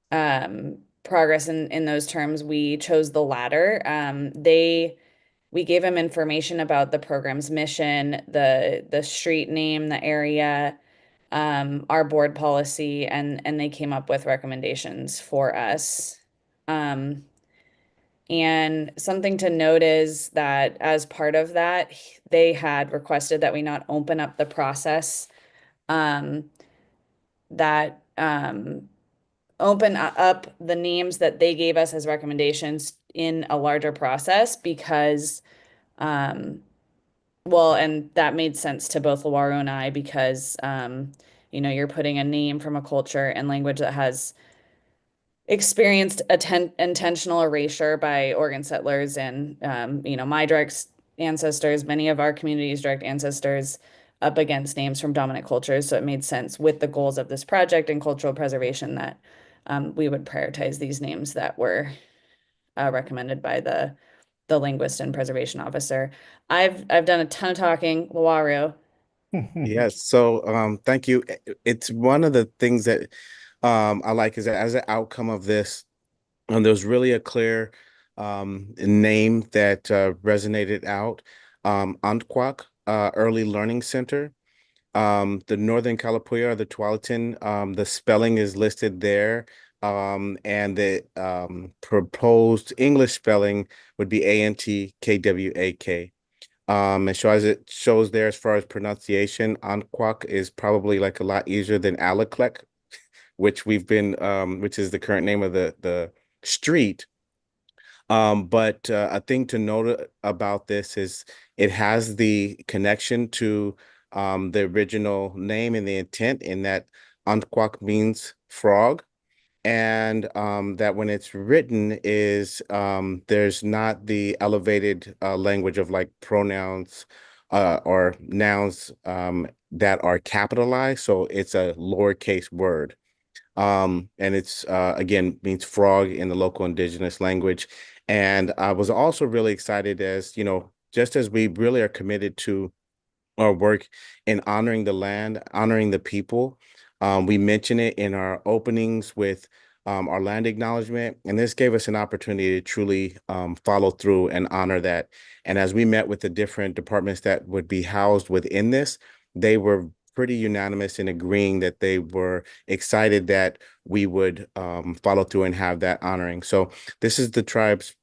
progress in those terms, we chose the latter. We gave him information about the program's mission, the street name, the area, our board policy, and they came up with recommendations for us. And something to note is that as part of that, they had requested that we not open up the process, open up the names that they gave us as recommendations in a larger process because, well, and that made sense to both Laura and I because, you're putting a name from a culture and language that has experienced intentional erasure by Oregon settlers and, my direct ancestors, many of our community's direct ancestors up against names from dominant cultures. So it made sense with the goals of this project and cultural preservation that we would prioritize these names that were recommended by the linguist and preservation officer. I've done a ton of talking. Luaru. Yes. So thank you. It's one of the things that I like is that as an outcome of this, there's really a clear name that resonated out. Antquak Early Learning Center. the Northern Kalapuya or the Tualatin, the spelling is listed there. And the proposed English spelling would be Antkwak. And so as it shows there, as far as pronunciation, Ankwak is probably like a lot easier than Alaklek, which which is the current name of the street. But a thing to note about this is it has the connection to the original name and the intent in that Ankwak means frog. And that when it's written is there's not the elevated language of like pronouns or nouns that are capitalized. So it's a lowercase word. And it's again means frog in the local indigenous language. And I was also really excited as, just as we really are committed to our work in honoring the land, honoring the people. We mention it in our openings with our land acknowledgement, and this gave us an opportunity to truly follow through and honor that. And as we met with the different departments that would be housed within this, they were pretty unanimous in agreeing that they were excited that we would follow through and have that honoring. So this is the tribe's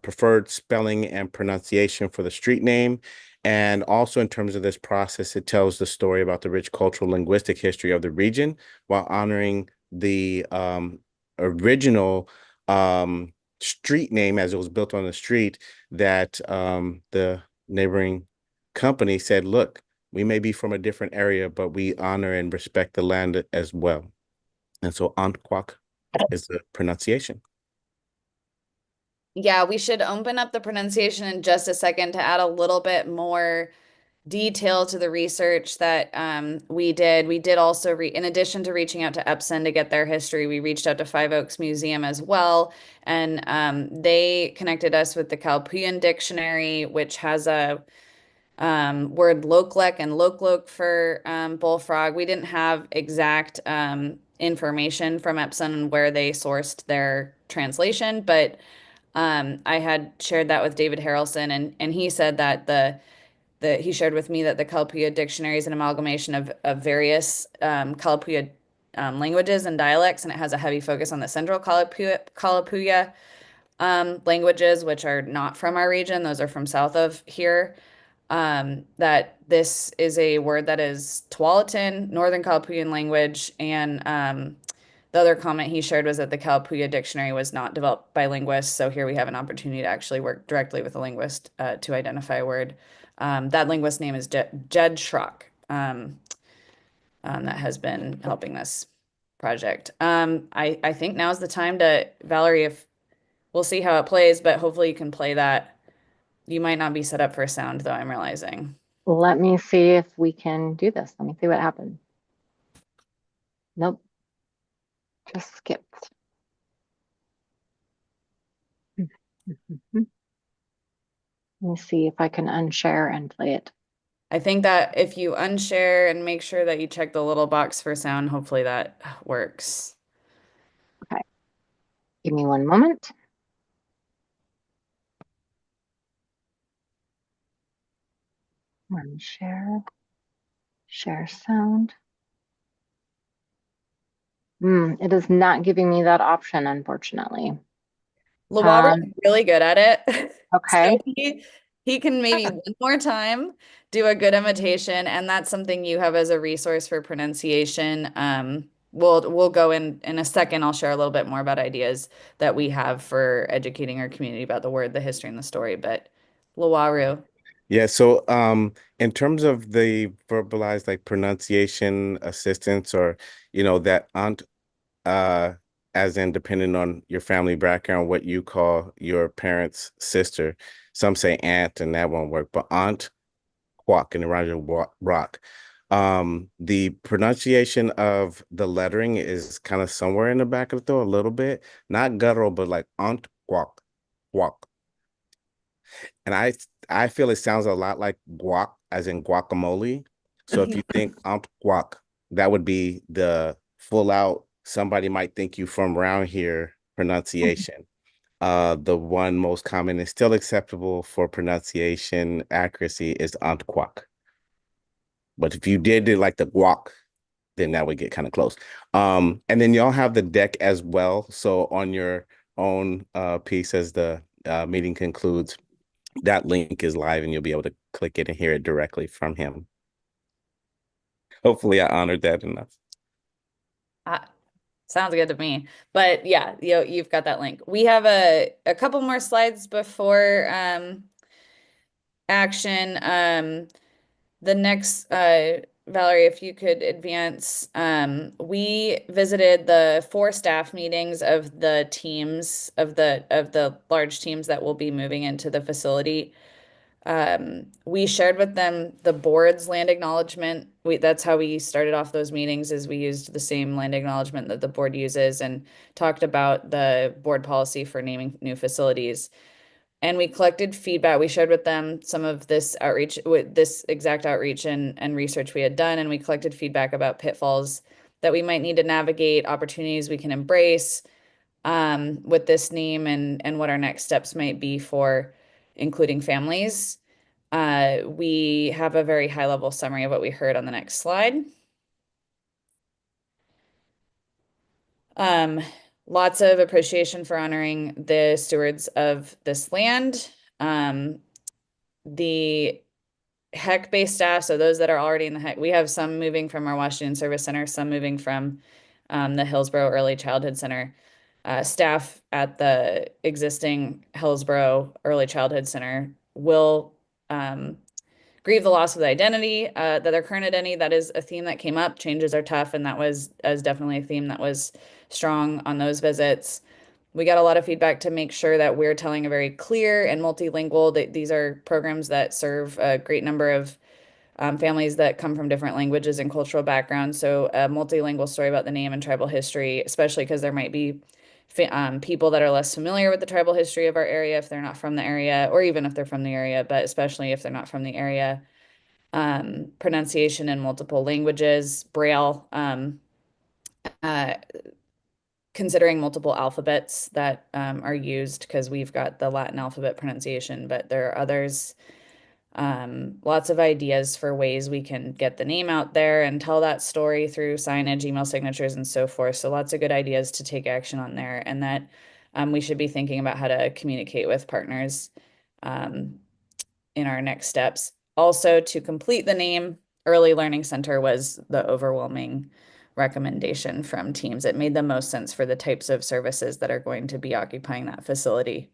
preferred spelling and pronunciation for the street name. And also in terms of this process, it tells the story about the rich cultural linguistic history of the region while honoring the original street name as it was built on the street that the neighboring company said, look, we may be from a different area, but we honor and respect the land as well. And so Antquak is the pronunciation. Yeah, we should open up the pronunciation in just a second to add a little bit more detail to the research that we did. We did also, in addition to reaching out to Epson to get their history, we reached out to Five Oaks Museum as well. And they connected us with the Kalpuyan Dictionary, which has a word loklek and loklok for bullfrog. We didn't have exact information from Epson and where they sourced their translation, but I had shared that with David Harrelson, and he said that he shared with me that the Kalapuya dictionary is an amalgamation of various Kalapuya languages and dialects, and it has a heavy focus on the central Kalapuya languages, which are not from our region. Those are from south of here. That this is a word that is Tualatin, Northern Kalapuyan language, and the other comment he shared was that the Kalapuya dictionary was not developed by linguists, so here we have an opportunity to actually work directly with a linguist to identify a word. That linguist name is Jed Schrock, that has been helping this project. I think now's the time to, Valerie, if we'll see how it plays, but hopefully you can play that. You might not be set up for sound, though, I'm realizing. Let me see if we can do this. Let me see what happens. Nope. Just skipped. Let me see if I can unshare and play it. I think that if you unshare and make sure that you check the little box for sound, hopefully that works. Okay. Give me one moment. Unshare. Share sound. It is not giving me that option, unfortunately. Lawar is really good at it. Okay. So he can maybe one more time do a good imitation, and that's something you have as a resource for pronunciation. We'll go in a second. I'll share a little bit more about ideas that we have for educating our community about the word, the history, and the story. But Lawaru. Yeah, so in terms of the verbalized like pronunciation assistance or that aunt as in depending on your family background, what you call your parents' sister. Some say aunt and that won't work, but aunt quack and around rock. The pronunciation of the lettering is kind of somewhere in the back of the throat a little bit, not guttural, but like aunt quack, quack. And I feel it sounds a lot like guac, as in guacamole. So if you think guac, that would be the full out, somebody might think you from around here pronunciation. The one most common and still acceptable for pronunciation accuracy is guac. But if you did it like the guac, then that would get kind of close. And then y'all have the deck as well. So on your own piece as the meeting concludes, that link is live and you'll be able to click it and hear it directly from him. Hopefully I honored that enough. Sounds good to me. But yeah, you've got that link. We have a couple more slides before action. The next, Valerie, if you could advance, we visited the 4 staff meetings of the teams of the large teams that will be moving into the facility. We shared with them the board's land acknowledgement. That's how we started off those meetings, is we used the same land acknowledgement that the board uses and talked about the board policy for naming new facilities. And we collected feedback. We shared with them some of this outreach, with this exact outreach and research we had done. And we collected feedback about pitfalls that we might need to navigate, opportunities we can embrace with this name, and what our next steps might be for including families. We have a very high level summary of what we heard on the next slide. Lots of appreciation for honoring the stewards of this land. The HEC-based staff, so those that are already in the HEC, we have some moving from our Washington Service Center, some moving from the Hillsborough Early Childhood Center. Staff at the existing Hillsborough Early Childhood Center will grieve the loss of the identity, that their current identity. That is a theme that came up. Changes are tough, and that was definitely a theme that was strong on those visits. We got a lot of feedback to make sure that we're telling a very clear and multilingual, that these are programs that serve a great number of families that come from different languages and cultural backgrounds. So a multilingual story about the name and tribal history, especially because there might be people that are less familiar with the tribal history of our area if they're not from the area, or even if they're from the area, but especially if they're not from the area. Pronunciation in multiple languages, Braille, considering multiple alphabets that are used, because we've got the Latin alphabet pronunciation, but there are others. Lots of ideas for ways we can get the name out there and tell that story through signage, email signatures, and so forth. So lots of good ideas to take action on there, and that we should be thinking about how to communicate with partners in our next steps. Also, to complete the name, Early Learning Center was the overwhelming recommendation from teams. It made the most sense for the types of services that are going to be occupying that facility.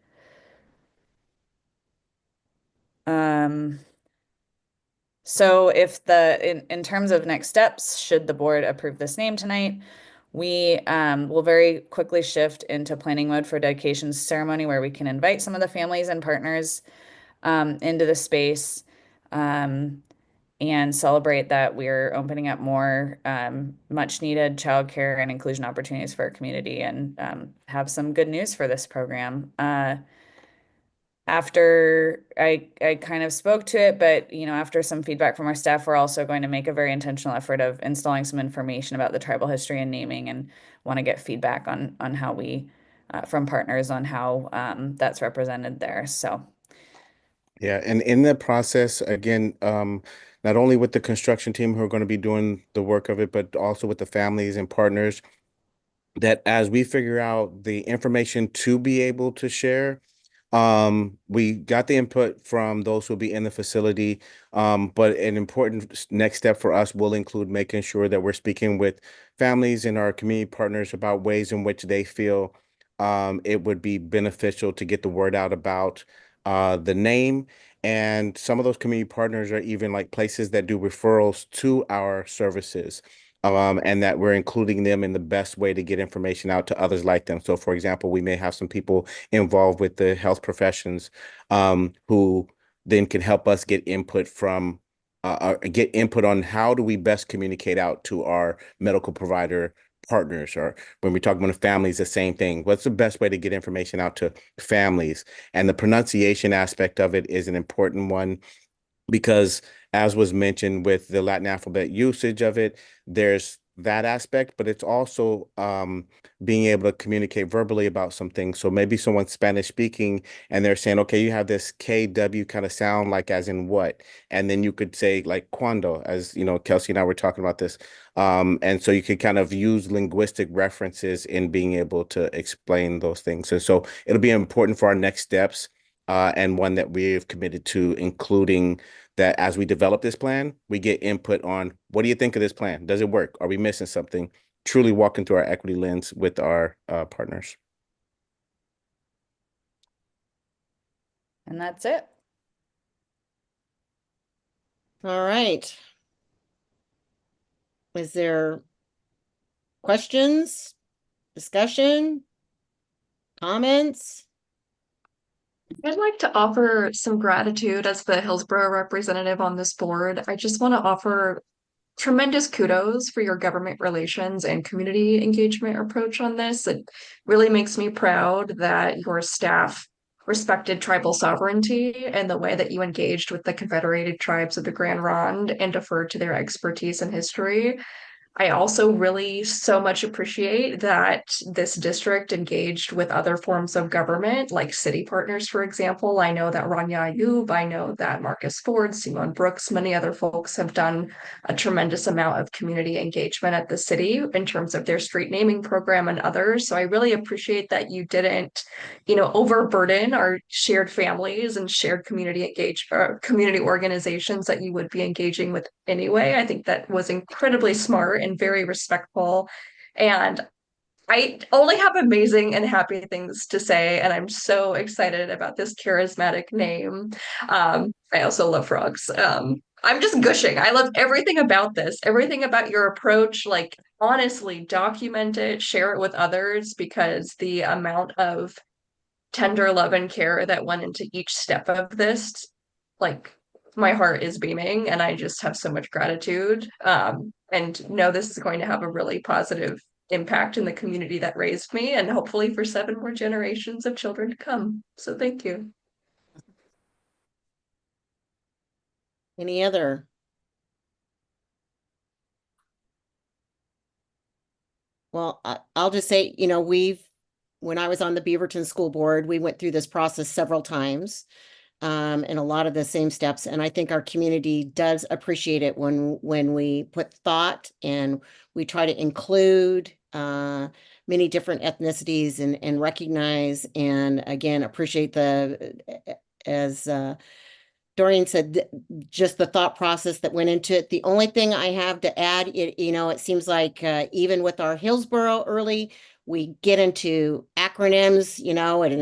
So if in terms of next steps, should the board approve this name tonight, we will very quickly shift into planning mode for dedication ceremony, where we can invite some of the families and partners into the space and celebrate that we're opening up more much needed childcare and inclusion opportunities for our community, and have some good news for this program. After I kind of spoke to it, but after some feedback from our staff, we're also going to make a very intentional effort of installing some information about the tribal history and naming, and want to get feedback on how we from partners on how that's represented there. So yeah, and in the process, again, not only with the construction team who are going to be doing the work of it, but also with the families and partners, that as we figure out the information to be able to share, we got the input from those who'll be in the facility, but an important next step for us will include making sure that we're speaking with families and our community partners about ways in which they feel it would be beneficial to get the word out about the name. And some of those community partners are even like places that do referrals to our services. And that we're including them in the best way to get information out to others like them. So, for example, we may have some people involved with the health professions who then can help us get input from get input on how do we best communicate out to our medical provider partners, or when we talk about families, the same thing. What's the best way to get information out to families? And the pronunciation aspect of it is an important one, because as was mentioned with the Latin alphabet usage of it, there's that aspect, but it's also being able to communicate verbally about some things. So maybe someone's Spanish speaking and they're saying, okay, you have this KW kind of sound, like as in what? And then you could say like cuando, as you know, Kelsey and I were talking about this. And so you could kind of use linguistic references in being able to explain those things. And so it'll be important for our next steps, and one that we've committed to including, that as we develop this plan, we get input on what do you think of this plan? Does it work? Are we missing something? Truly walking through our equity lens with our partners. And that's it. All right. Is there questions, discussion, comments? I'd like to offer some gratitude as the Hillsborough representative on this board. I just want to offer tremendous kudos for your government relations and community engagement approach on this. It really makes me proud that your staff respected tribal sovereignty and the way that you engaged with the Confederated Tribes of the Grand Ronde and deferred to their expertise and history. I also really so much appreciate that this district engaged with other forms of government, like city partners, for example. I know that Rania Ayub, I know that Marcus Ford, Simone Brooks, many other folks have done a tremendous amount of community engagement at the city in terms of their street naming program and others. So I really appreciate that you didn't, overburden our shared families and shared community community organizations that you would be engaging with anyway. I think that was incredibly smart and very respectful. And I only have amazing and happy things to say, and I'm so excited about this charismatic name. I also love frogs. I'm just gushing. I love everything about this, everything about your approach. Like, honestly, document it, share it with others, because the amount of tender love and care that went into each step of this, like, my heart is beaming and I just have so much gratitude, and know this is going to have a really positive impact in the community that raised me, and hopefully for 7 more generations of children to come. So thank you. Any other? Well, I'll just say, when I was on the Beaverton School Board, we went through this process several times, and a lot of the same steps. And I think our community does appreciate it when we put thought and we try to include many different ethnicities and recognize and again appreciate as Dorian said, just the thought process that went into it. The only thing I have to add, it seems like even with our Hillsborough early, we get into acronyms, and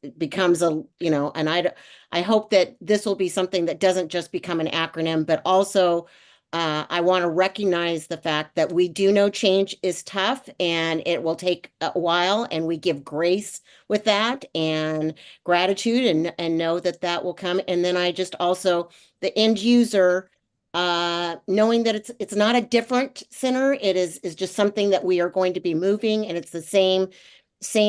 it becomes and I hope that this will be something that doesn't just become an acronym, but also I want to recognize the fact that we do know change is tough and it will take a while, and we give grace with that and gratitude and know that that will come. And then I just also, the end user, knowing that it's not a different center, it is just something that we are going to be moving, and it's the same,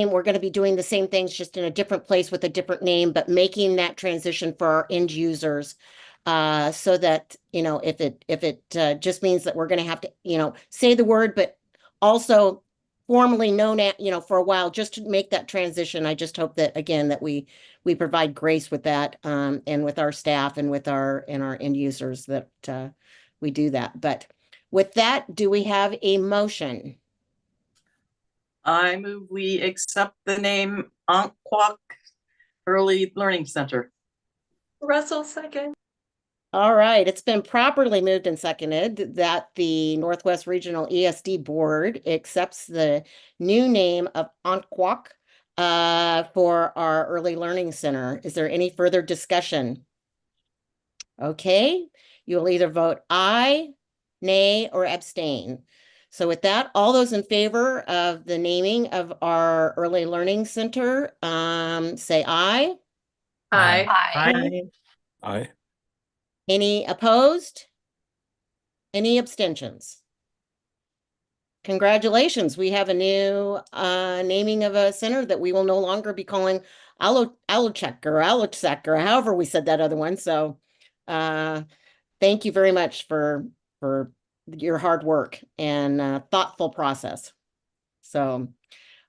we're going to be doing the same things just in a different place with a different name, but making that transition for our end users. So that, if it just means that we're going to have to, say the word, but also formally known at, for a while, just to make that transition. I just hope that, again, that we provide grace with that, and with our staff and with our end users, that we do that. But with that, do we have a motion? I move we accept the name Ankwak Early Learning Center. Russell, second. All right, it's been properly moved and seconded that the Northwest Regional ESD Board accepts the new name of Ankwak for our Early Learning Center. Is there any further discussion? Okay, you'll either vote aye, nay, or abstain. So with that, all those in favor of the naming of our Early Learning Center, say aye. Aye. Aye. Aye. Any opposed? Any abstentions? Congratulations, we have a new naming of a center that we will no longer be calling Alocek or Alocek or however we said that other one. So thank you very much for your hard work and thoughtful process. So,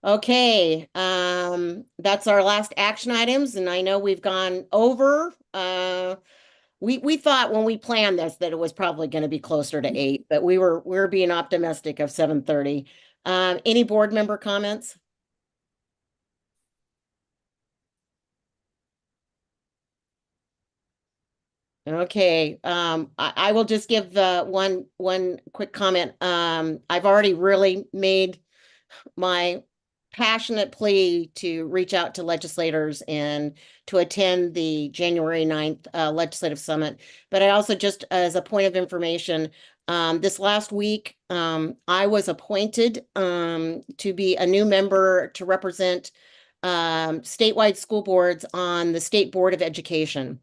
okay, that's our last action items, and I know we've gone over. We thought when we planned this that it was probably going to be closer to 8, but we're being optimistic of 7:30. Any board member comments? Okay, I will just give one quick comment. I've already really made my passionate plea to reach out to legislators and to attend the January 9th legislative summit. But I also, just as a point of information, this last week, I was appointed to be a new member to represent statewide school boards on the State Board of Education.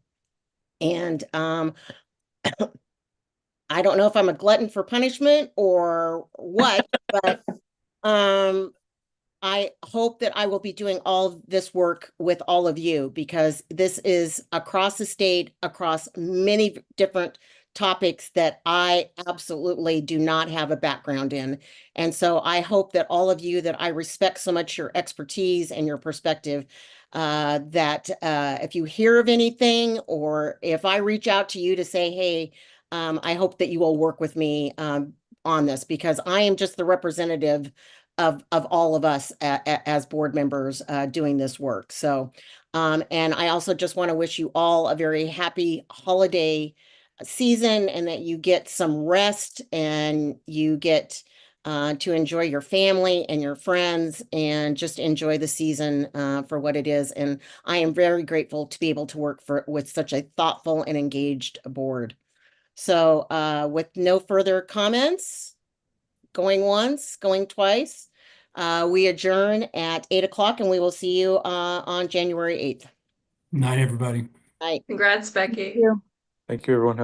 And I don't know if I'm a glutton for punishment or what, but I hope that I will be doing all of this work with all of you, because this is across the state, across many different topics that I absolutely do not have a background in. And so I hope that all of you, that I respect so much your expertise and your perspective, that if you hear of anything, or if I reach out to you to say, hey, I hope that you will work with me on this, because I am just the representative of all of us as board members doing this work. So, and I also just want to wish you all a very happy holiday season, and that you get some rest and you get to enjoy your family and your friends, and just enjoy the season for what it is. And I am very grateful to be able to work with such a thoughtful and engaged board. So with no further comments, going once, going twice, we adjourn at 8 o'clock, and we will see you on January 8th. Night, everybody. Night. Congrats, Becky. you. Thank you, everyone.